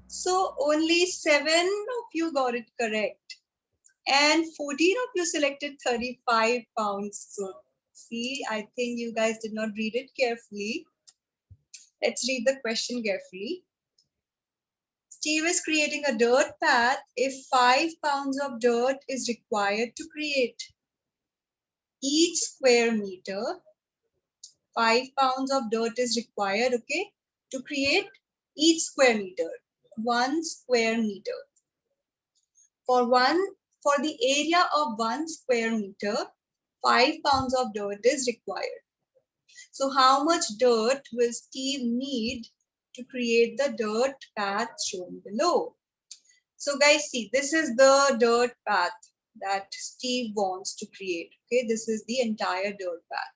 So only 7 of you got it correct. And 14 of you selected 35 pounds. So see, I think you guys did not read it carefully. Let's read the question carefully. Steve is creating a dirt path if 5 pounds of dirt is required to create each square meter. 5 pounds of dirt is required, okay, to create each square meter, 1 square meter. For the area of 1 square meter, 5 pounds of dirt is required. So how much dirt will Steve need to create the dirt path shown below? So guys, see, this is the dirt path that Steve wants to create. Okay, this is the entire dirt path.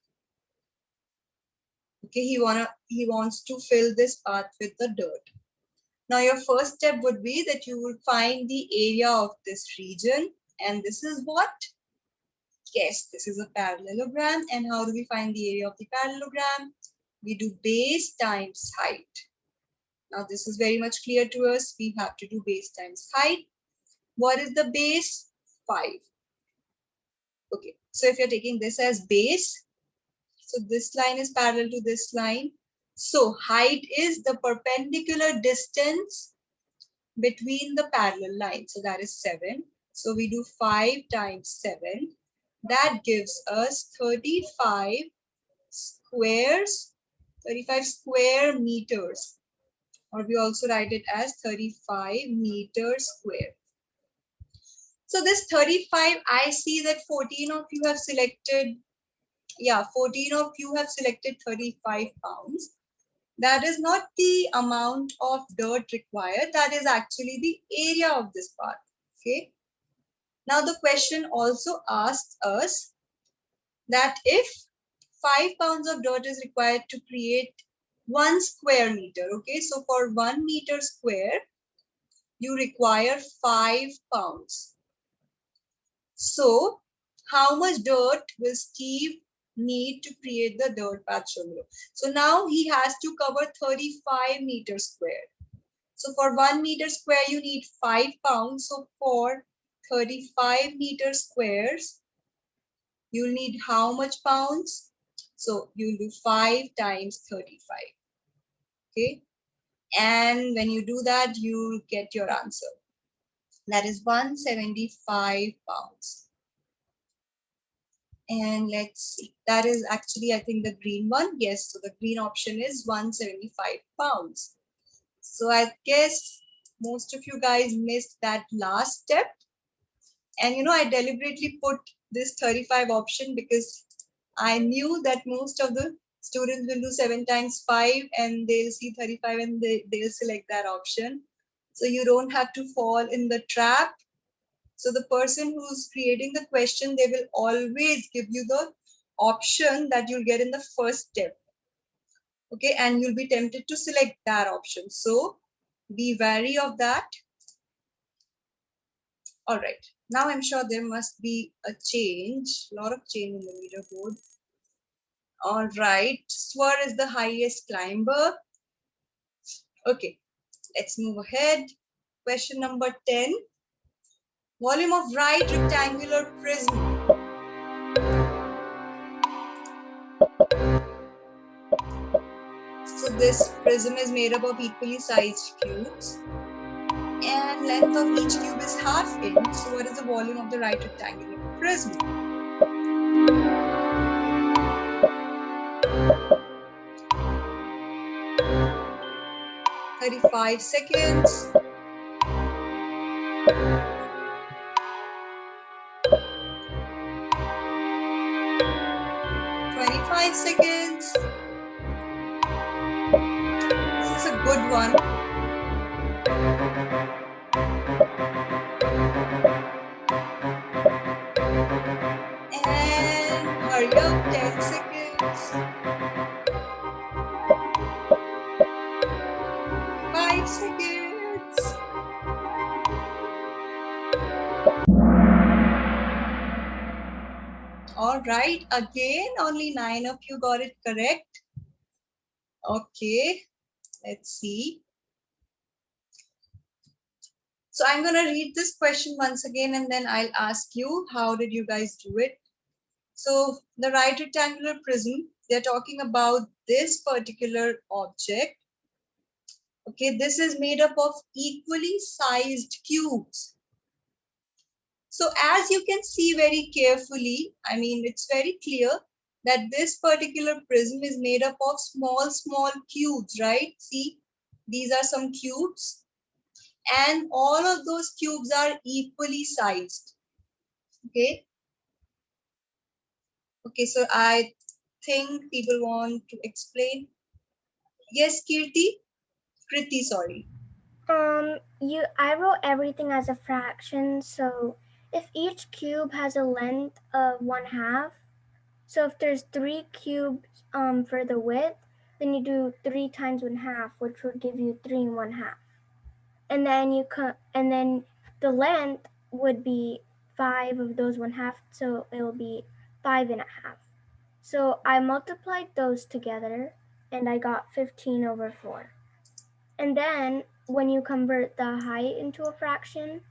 Okay, he wants to fill this path with the dirt. Now your first step would be that you will find the area of this region, and this is what? Yes, this is a parallelogram. And how do we find the area of the parallelogram? We do base times height. Now this is very much clear to us. We have to do base times height. What is the base? 5. Okay, so if you're taking this as base, so this line is parallel to this line. So height is the perpendicular distance between the parallel lines. So that is 7. So we do 5 times 7. That gives us 35 squares, 35 square meters. Or we also write it as 35 meters square. So this 35, I see that 14 of you have selected, 14 of you have selected 35 pounds. That is not the amount of dirt required. That is actually the area of this part. Okay. Now the question also asks us that if 5 pounds of dirt is required to create 1 square meter. Okay. So for 1 meter square, you require 5 pounds. So how much dirt will Steve need to create the dirt patch shown below? So now he has to cover 35 meters square. So for 1 meter square, you need 5 pounds. So for 35 meter squares, you'll need how much pounds? So you'll do 5 times 35. Okay. And when you do that, you'll get your answer. That is 175 pounds. And let's see, that is actually, I think, the green one. Yes, so the green option is 175 pounds. So I guess most of you guys missed that last step. And I deliberately put this 35 option because I knew that most of the students will do 7 times 5 and they'll see 35 and they'll select that option. So you don't have to fall in the trap. So the person who's creating the question, they will always give you the option that you'll get in the first step. Okay, and you'll be tempted to select that option. So be wary of that. All right, now I'm sure there must be a lot of change in the leaderboard. All right, Swar is the highest climber. Okay, let's move ahead. Question number 10. Volume of right rectangular prism. So this prism is made up of equally sized cubes. And length of each cube is ½ inch. So what is the volume of the right rectangular prism? "35 seconds. "25 seconds. This is a good one. And hurry up, 10 seconds. 5 seconds. All right, again, only 9 of you got it correct. Okay, let's see. So I'm going to read this question once again, and then I'll ask you, how did you guys do it? So the right rectangular prism, they're talking about this particular object. Okay, this is made up of equally sized cubes. So as you can see very carefully, I mean, it's very clear that this particular prism is made up of small cubes, right? See, these are some cubes. And all of those cubes are equally sized. Okay. Okay, so I think people want to explain. Yes, Kriti, sorry. I wrote everything as a fraction, so if each cube has a length of 1/2, so if there's 3 cubes for the width, then you do 3 times 1/2, which would give you 3 and 1/2. And then the length would be 5 of those 1/2, so it will be 5 and a half. So I multiplied those together and I got 15/4. And then when you convert the height into a fraction,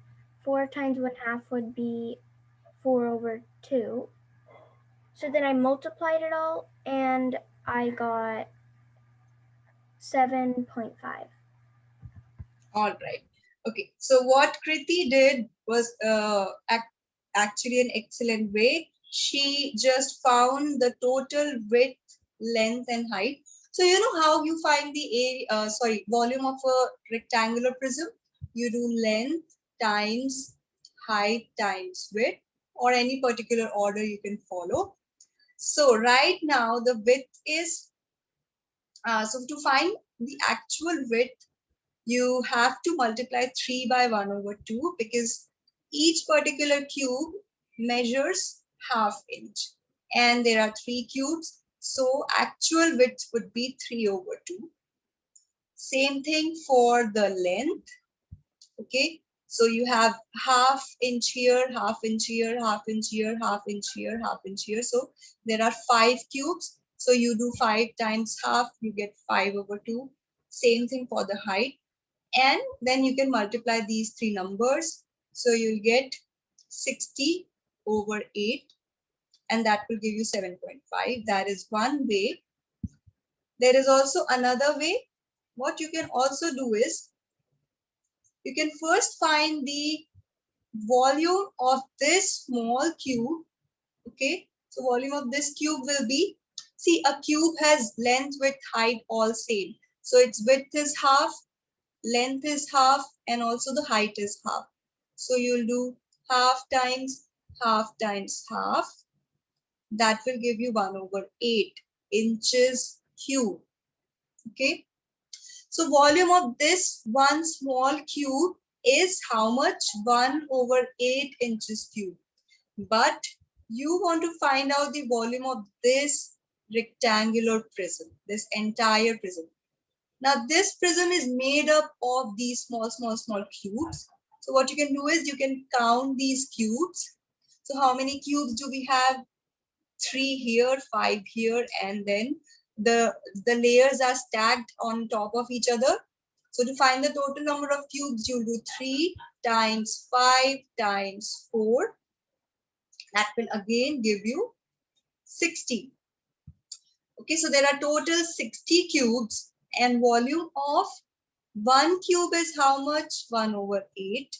4 times 1/2 would be 4/2. So then I multiplied it all and I got 7.5. All right. Okay. So what Kriti did was actually an excellent way. She just found the total width, length, and height. So you know how you find the volume of a rectangular prism? You do length times height times width, or any particular order you can follow. So right now the width is so to find the actual width, you have to multiply 3 by 1/2 because each particular cube measures half inch and there are 3 cubes. So actual width would be 3/2. Same thing for the length. Okay. So you have half inch here, half inch here, half inch here, half inch here, half inch here. So there are 5 cubes. So you do 5 times half, you get 5/2. Same thing for the height. And then you can multiply these three numbers. So you'll get 60/8 and that will give you 7.5. That is one way. There is also another way. What you can also do is you can first find the volume of this small cube. Okay, so volume of this cube will be, see, a cube has length, width, height all same. So its width is half, length is half, and also the height is half. So you'll do half times half times half. That will give you 1/8 inches cube. Okay. So volume of this one small cube is how much? 1/8 inches cube. But you want to find out the volume of this rectangular prism, this entire prism. Now this prism is made up of these small cubes. So what you can do is you can count these cubes. So how many cubes do we have? 3 here, 5 here, and then the layers are stacked on top of each other. So to find the total number of cubes, you'll do 3 times 5 times 4. That will again give you 60. Okay, so there are total 60 cubes and volume of one cube is how much? 1/8.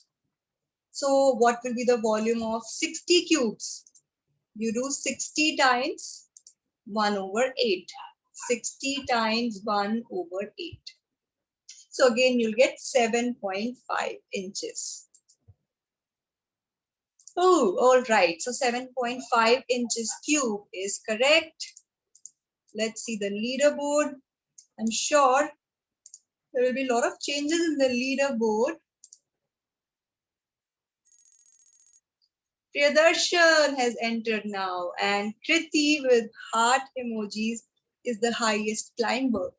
So what will be the volume of 60 cubes? You do 60 times 1/8. 60 times 1/8. So again, you'll get 7.5 inches. Oh, all right. So 7.5 inches cube is correct. Let's see the leaderboard. I'm sure there will be a lot of changes in the leaderboard. Priyadarshan has entered now and Kriti with heart emojis is the highest climber.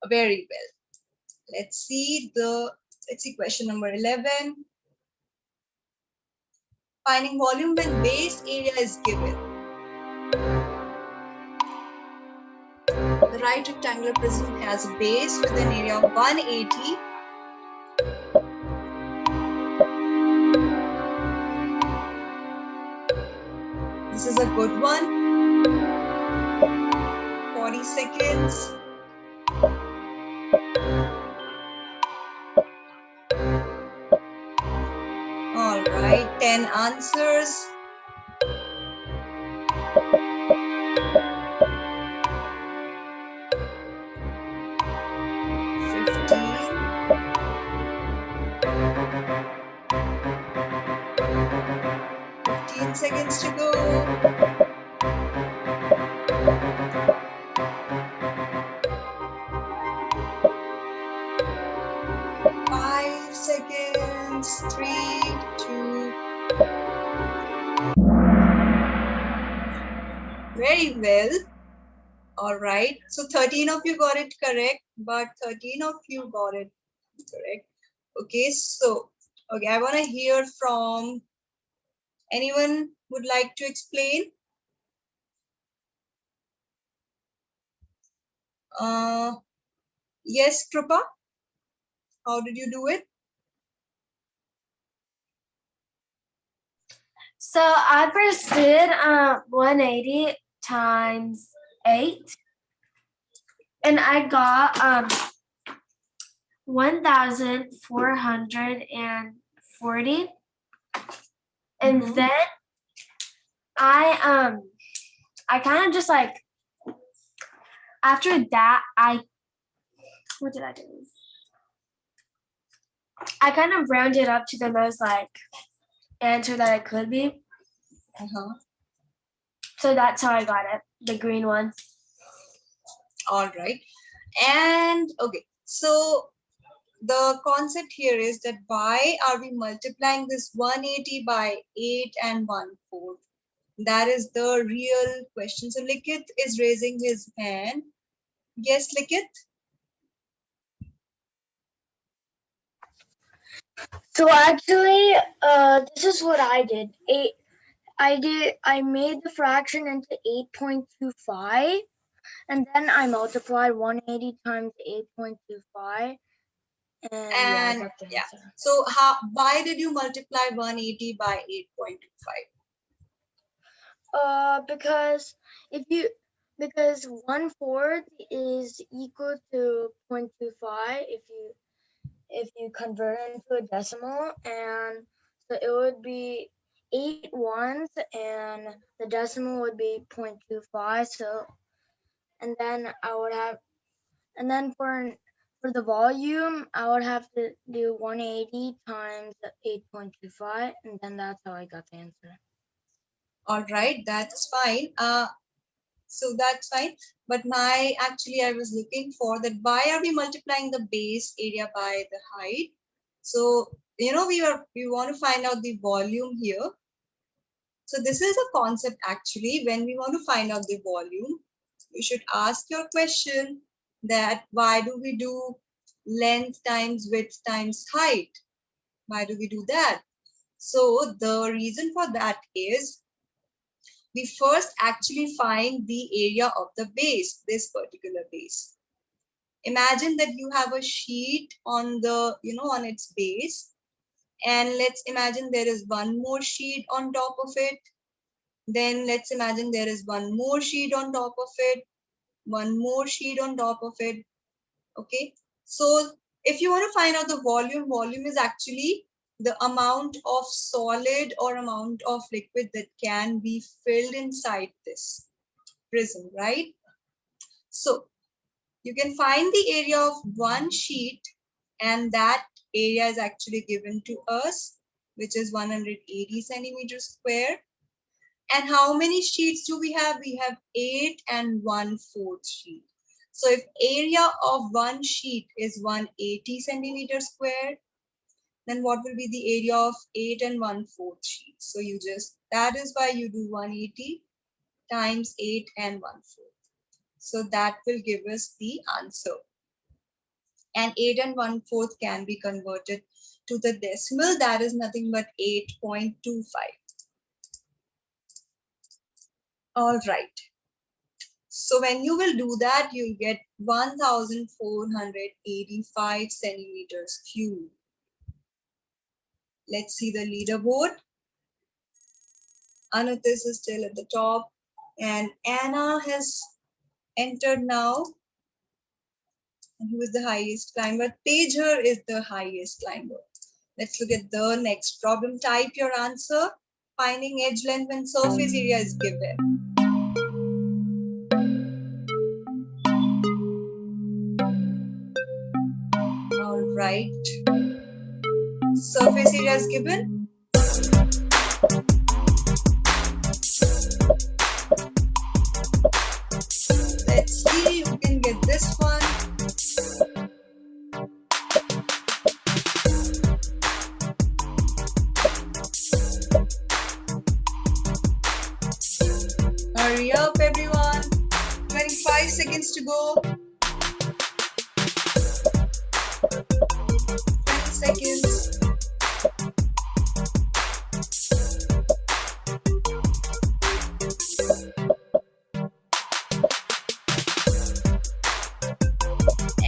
Very well. Let's see question number 11. Finding volume when base area is given. The right rectangular prism has a base with an area of 180. This is a good one. 40 seconds. All right, 10 answers. 15 seconds to go. 5 seconds. 3, 2. Very well. All right. So 13 of you got it correct, but 13 of you got it correct. Okay. So, okay, I want to hear from anyone would like to explain. Yes, Krupa? How did you do it? So I first did 180 times 8. And I got 1,440. And then I kind of just like, after that, what did I do? I kind of rounded up to the most like answer that it could be. So that's how I got it, the green one. All right. And okay, so the concept here is that why are we multiplying this 180 by 8 and 1/4? That is the real question. So Likith is raising his hand. Yes, Likith? So actually, this is what I did. I made the fraction into 8.25, and then I multiplied 180 times 8.25, and yeah. So why did you multiply 180 by 8.25? Because because 1/4 is equal to 0.25 if you convert it into a decimal, and so it would be 8 ones, and the decimal would be 0.25. So, and then I would have, and then for the volume, I would have to do 180 times 8.25, and then that's how I got the answer. All right, that's fine. So that's fine. But I was looking for that. Why are we multiplying the base area by the height? So we want to find out the volume here. So this is a concept actually. When we want to find out the volume, you should ask your question that why do we do length times width times height? Why do we do that? So the reason for that is we first actually find the area of the base, this particular base. Imagine that you have a sheet on the, on its base. And let's imagine there is one more sheet on top of it. Then let's imagine there is one more sheet on top of it. One more sheet on top of it. Okay. So if you want to find out the volume is actually the amount of solid or amount of liquid that can be filled inside this prism, right? So you can find the area of one sheet, and that area is actually given to us, which is 180 centimeters square. And how many sheets do we have? We have 8 and 1/4 sheet. So if area of one sheet is 180 centimeters square, then what will be the area of 8 and 1/4 sheets? So that is why you do 180 times 8 and 1/4. So that will give us the answer. And 8 and 1/4 can be converted to the decimal. That is nothing but 8.25. All right. So when you will do that, you'll get 1,485 centimeters cube. Let's see the leaderboard. Anutis is still at the top, and Anna has entered now. And who is the highest climber? Tejar is the highest climber. Let's look at the next problem. Type your answer. Finding edge length when surface area is given. All right. Surface area is given. Let's see who can get this one. Hurry up, everyone. 25 seconds to go. 20 seconds.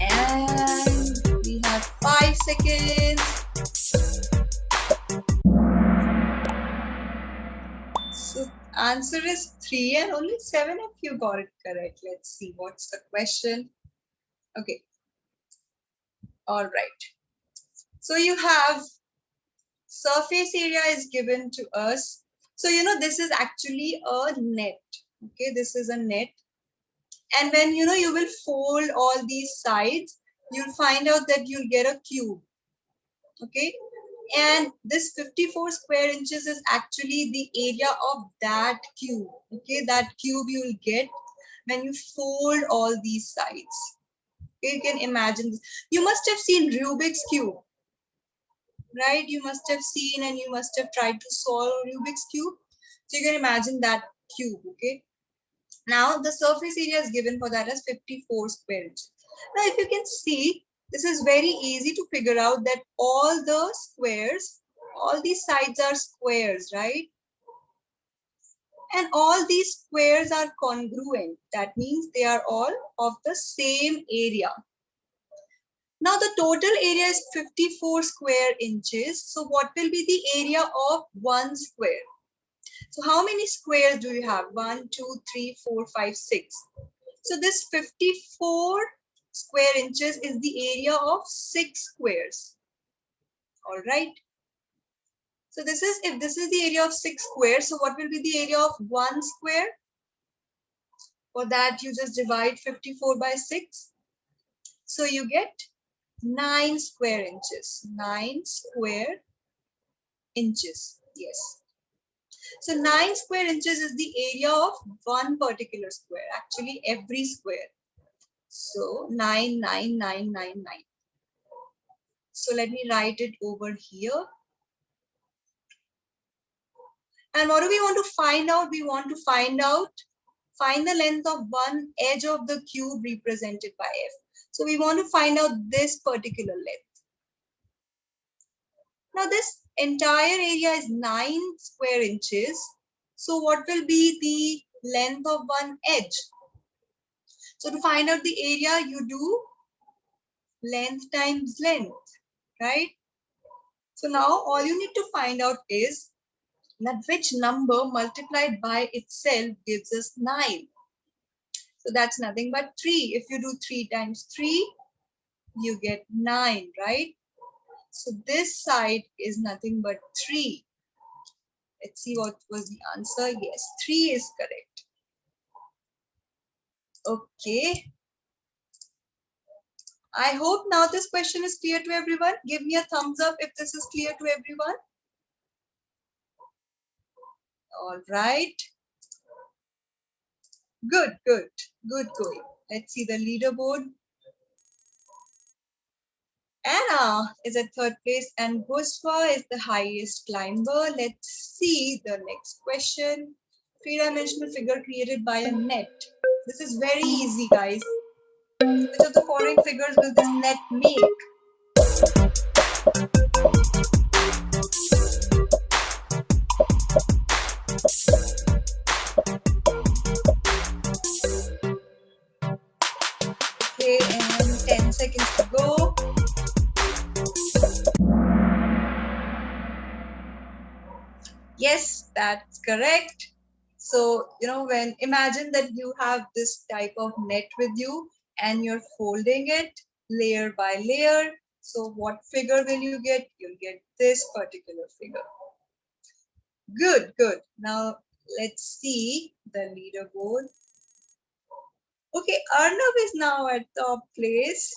And seconds. So answer is 3 and only 7 if you got it correct. Let's see what's the question. Okay. All right. So you have surface area is given to us. So this is actually a net. Okay, this is a net. And when you will fold all these sides, you'll find out that you'll get a cube. Okay, and this 54 square inches is actually the area of that cube. Okay, that cube you will get when you fold all these sides. Okay, you can imagine this. You must have seen Rubik's cube, right? You must have seen and you must have tried to solve Rubik's cube. So you can imagine that cube. Okay, now the surface area is given for that as 54 square inches. Now if you can see, this is very easy to figure out that all the squares, all these sides are squares, right? And all these squares are congruent. That means they are all of the same area. Now the total area is 54 square inches. So what will be the area of one square? So how many squares do you have? 1, 2, 3, 4, 5, 6. So this 54 square inches is the area of 6 squares. All right. So if this is the area of 6 squares, so what will be the area of 1 square? For that, you just divide 54 by 6. So you get 9 square inches. 9 square inches. Yes. So 9 square inches is the area of one particular square, actually every square. So 9, 9, 9, 9, 9. So let me write it over here. And what do we want to find out? We want to find the length of one edge of the cube represented by F. So we want to find out this particular length. Now this entire area is 9 square inches. So what will be the length of one edge? So to find out the area, you do length times length, right? So now all you need to find out is that which number multiplied by itself gives us 9. So that's nothing but 3. If you do 3 times 3, you get 9, right? So this side is nothing but 3. Let's see what was the answer. Yes, 3 is correct. Okay. I hope now this question is clear to everyone. Give me a thumbs up if this is clear to everyone. All right. Good going. Let's see the leaderboard. Anna is at 3rd place and Buswa is the highest climber. Let's see the next question. 3-dimensional figure created by a net. This is very easy, guys. Which of the following figures will this net make? Okay, and 10 seconds to go. Yes, that's correct. So, imagine that you have this type of net with you and you're folding it layer by layer. So what figure will you get? You'll get this particular figure. Good. Now let's see the leaderboard. Okay, Arnav is now at top place.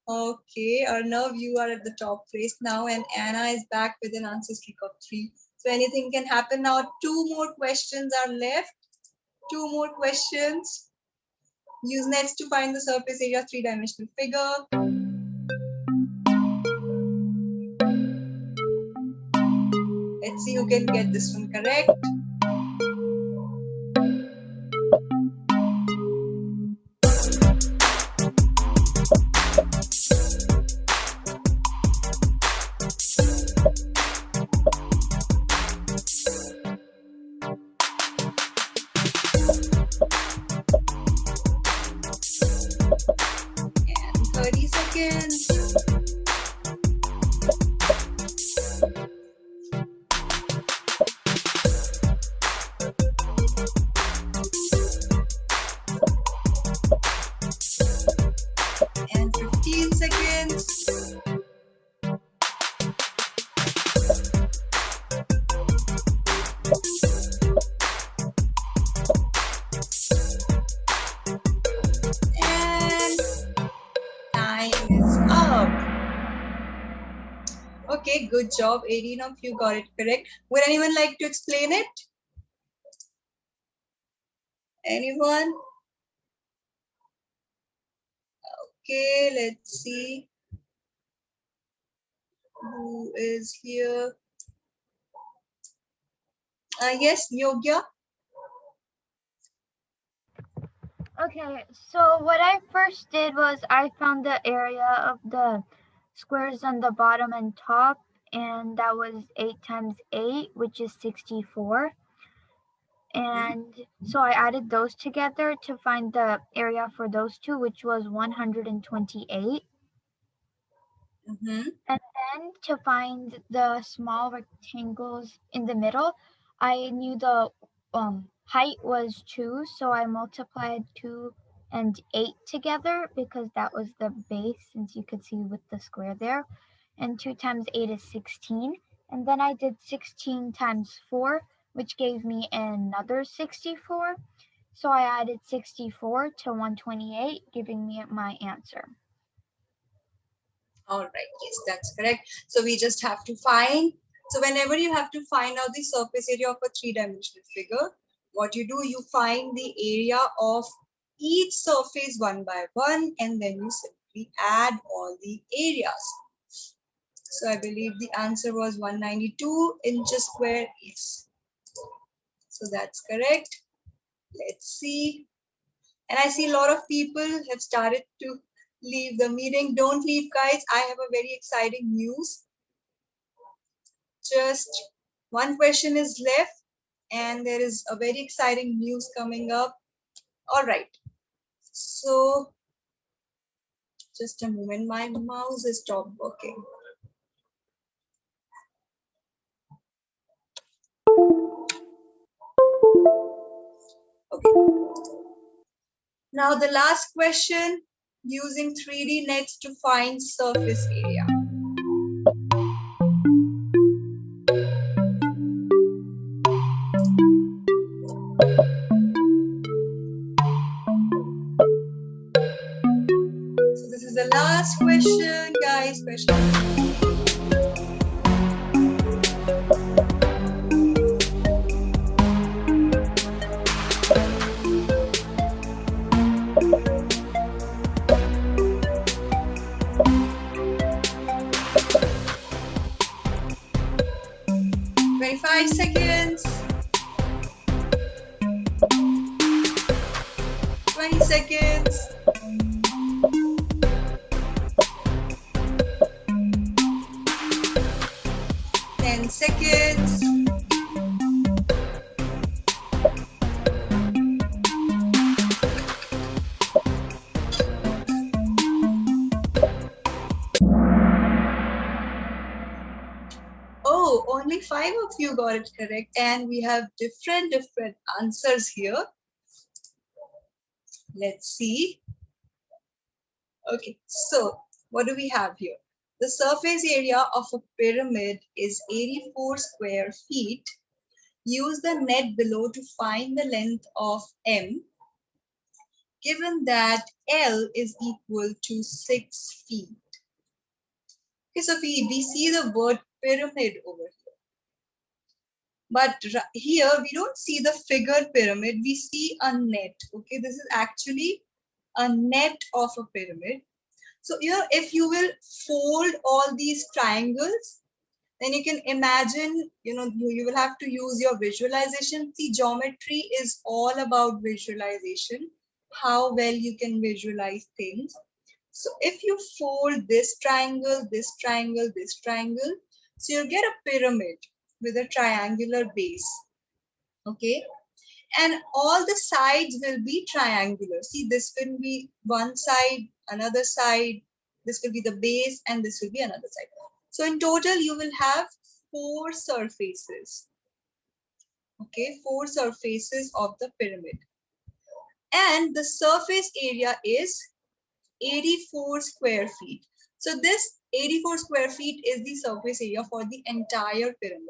Okay, Arnav, you are at the top place now, and Anna is back with an answer streak of 3. So anything can happen now. 2 more questions are left. 2 more questions. Use nets to find the surface area 3-dimensional figure. Let's see who can get this one correct. And 30 seconds. Okay, good job. 18 of you got it correct. Would anyone like to explain it? Anyone? Okay, let's see who is here. Yes, Yogya. Okay, so what I first did was I found the area of the squares on the bottom and top, and that was 8 times 8, which is 64. And so I added those together to find the area for those two, which was 128. Mm-hmm. And then to find the small rectangles in the middle, I knew the height was 2, so I multiplied 2 and 8 together because that was the base, since you could see with the square there. And 2 times 8 is 16. And then I did 16 times 4, which gave me another 64. So I added 64 to 128, giving me my answer. All right, yes, that's correct. So we just have to find. So whenever you have to find out the surface area of a three-dimensional figure, what you do, you find the area of each surface one by one, and then you simply add all the areas. So I believe the answer was 192 inches square. Yes. So that's correct. Let's see. And I see a lot of people have started to leave the meeting. Don't leave, guys. I have a very exciting news. Just one question is left, and there is a very exciting news coming up. All right. So just a moment. My mouse has stopped working. Okay. Now the last question, using 3D nets to find surface area. So this is the last question, guys. Question. 25 seconds. 20 seconds. 10 seconds. Oh, only 5 of you got it correct, and we have different answers here. Let's see. Okay, so what do we have here? The surface area of a pyramid is 84 square feet. Use the net below to find the length of M, given that L is equal to 6 feet. Okay, so we see the word pyramid over here. But here we don't see the figure pyramid, we see a net. Okay, this is actually a net of a pyramid. So here, if you will fold all these triangles, then you can imagine, you will have to use your visualization. See, geometry is all about visualization, how well you can visualize things. So if you fold this triangle, this triangle, this triangle, so you'll get a pyramid with a triangular base. Okay. And all the sides will be triangular. See, this will be one side, another side, this will be the base, and this will be another side. So in total, you will have 4 surfaces. Okay, 4 surfaces of the pyramid. And the surface area is 84 square feet. So this 84 square feet is the surface area for the entire pyramid.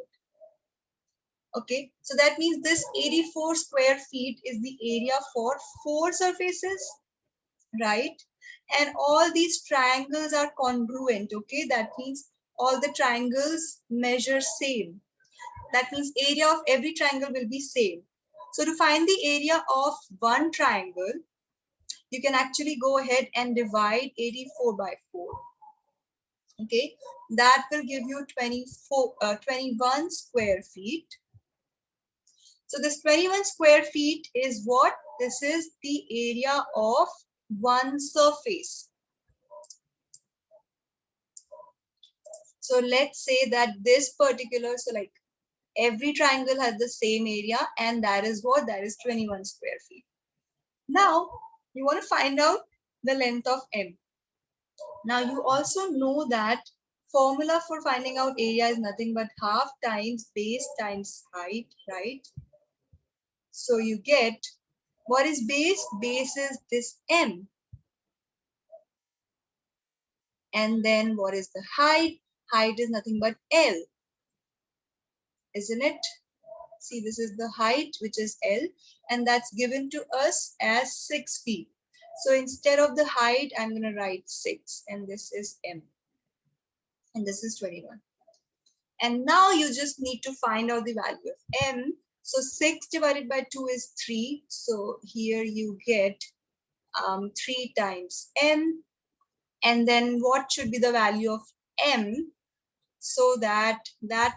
Okay, so that means this 84 square feet is the area for 4 surfaces, right? And all these triangles are congruent. Okay, that means all the triangles measure same. That means area of every triangle will be same. So to find the area of one triangle, you can actually go ahead and divide 84 by 4. Okay, that will give you 21 square feet. So this 21 square feet is what? This is the area of one surface. So let's say that this particular, so like every triangle has the same area, and that is what? That is 21 square feet. Now, you want to find out the length of M. Now, you also know that formula for finding out area is nothing but half times base times height, right? So you get, what is base? Base is this M. And then what is the height? Height is nothing but L, isn't it? See, this is the height, which is L, and that's given to us as 6 feet. So instead of the height, I'm going to write 6, and this is M, and this is 21. And now you just need to find out the value of M. So 6 divided by 2 is 3. So here you get 3 times M. And then what should be the value of M? So that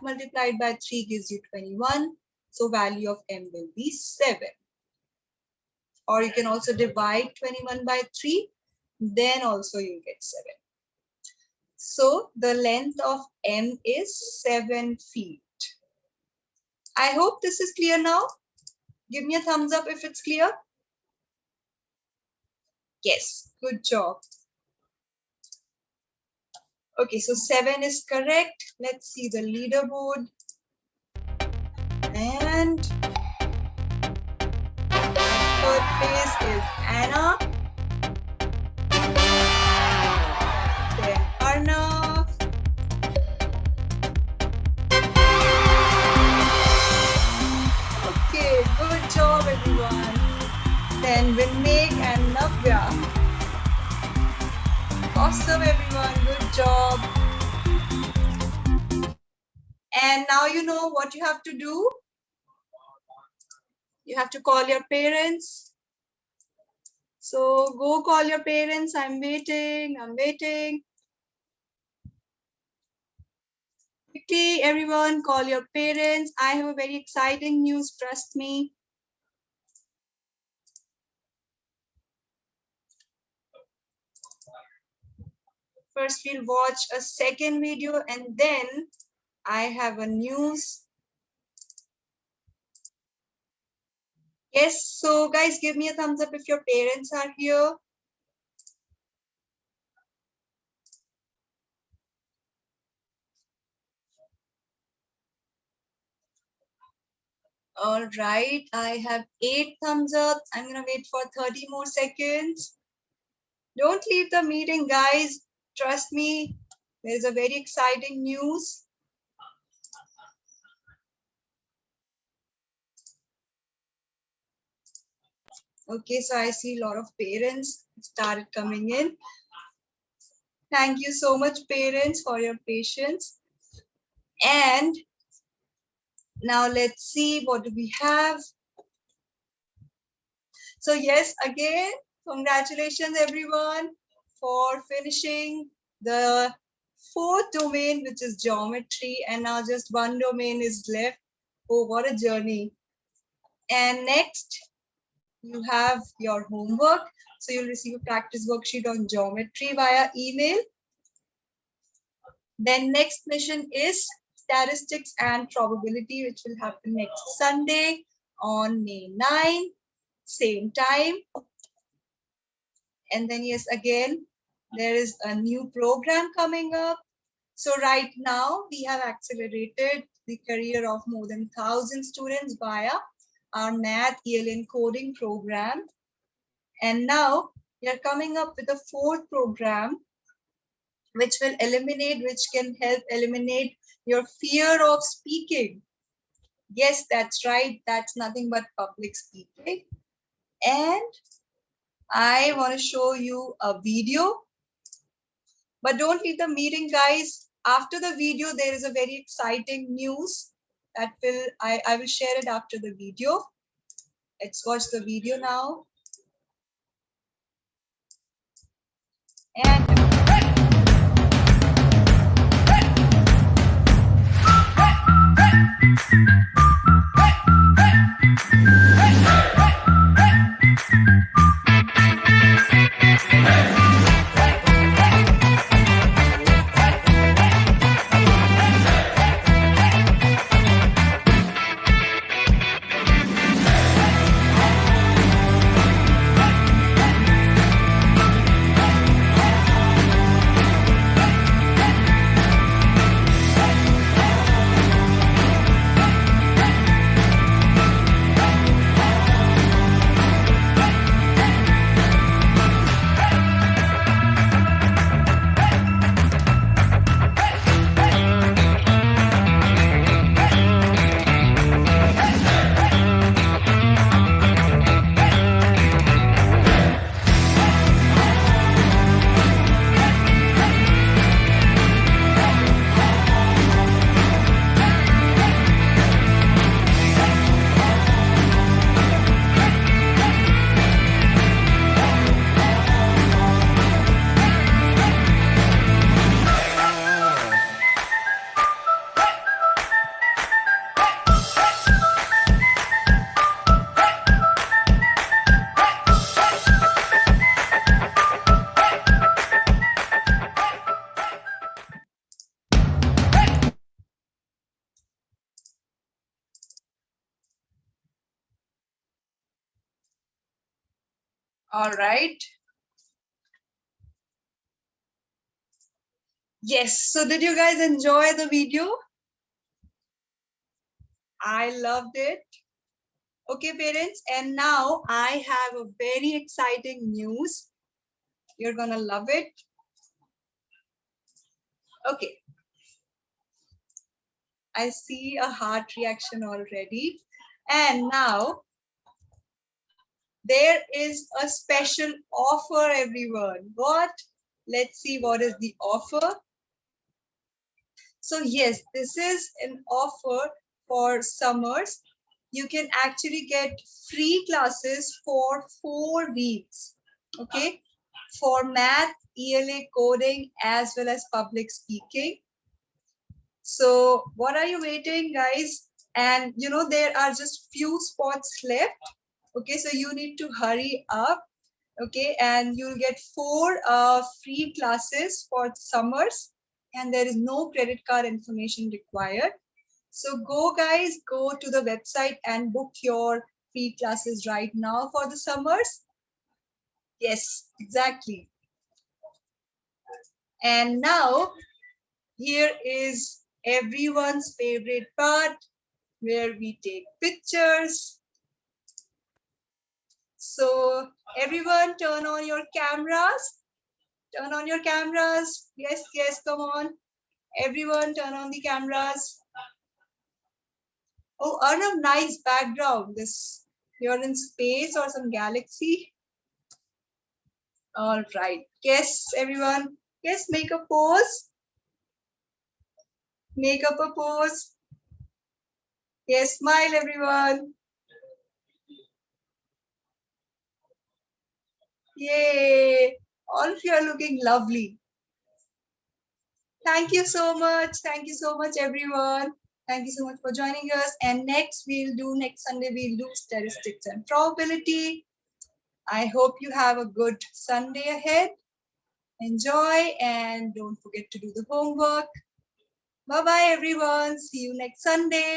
multiplied by 3 gives you 21. So value of M will be 7. Or you can also divide 21 by 3. Then also you get 7. So the length of M is 7 feet. I hope this is clear now. Give me a thumbs up if it's clear. Yes, good job. Okay, so 7 is correct. Let's see the leaderboard. And third place is Anna. Then Arnav. Okay, good job everyone. Then Vinmake and Navya. Awesome everyone, good job. And now you know what you have to do. You have to call your parents. So go call your parents. I'm waiting. Quickly, everyone, call your parents. I have a very exciting news, trust me. First, we'll watch a second video and then I have a news. Yes, so guys, give me a thumbs up if your parents are here. All right, I have 8 thumbs up. I'm gonna wait for 30 more seconds. Don't leave the meeting, guys. Trust me, there's a very exciting news. Okay, so I see a lot of parents started coming in. Thank you so much, parents, for your patience. And now let's see, what do we have? So yes, again, congratulations everyone for finishing the 4th domain, which is geometry, and now just 1 domain is left. Oh, what a journey. And next, you have your homework. So you'll receive a practice worksheet on geometry via email. Then next mission is statistics and probability, which will happen next Sunday on May 9, same time. And then yes, again, there is a new program coming up. So right now we have accelerated the career of more than 1,000 students via our math ELN coding program. And now we are coming up with a 4th program which can help eliminate your fear of speaking. Yes, that's right. That's nothing but public speaking. And I want to show you a video. But don't leave the meeting, guys. after the video, there is a very exciting news that I will share it after the video. Let's watch the video now. And all right. Yes. So did you guys enjoy the video? I loved it. Okay, parents. And now I have a very exciting news. You're gonna love it. Okay. I see a heart reaction already. And now there is a special offer, everyone. What? Let's see what is the offer. So yes, this is an offer for summers. You can actually get free classes for 4 weeks. Okay, for math, ELA, coding, as well as public speaking. So what are you waiting, guys? And you know, there are just few spots left. Okay, so you need to hurry up. Okay, and you'll get 4 free classes for summers, and there is no credit card information required. So go, guys, go to the website and book your free classes right now for the summers. Yes, exactly. And now here is everyone's favorite part, where we take pictures. So everyone turn on your cameras. Turn on your cameras. Yes, yes, come on. Everyone turn on the cameras. Oh, Arnav, nice background. This, you're in space or some galaxy. All right. Yes, everyone. Yes, make a pose. Make up a pose. Yes, smile, everyone. Yay. All of you are looking lovely. Thank you so much. Thank you so much, everyone. Thank you so much for joining us. And next Sunday, we'll do statistics and probability. I hope you have a good Sunday ahead. Enjoy and don't forget to do the homework. Bye-bye, everyone. See you next Sunday.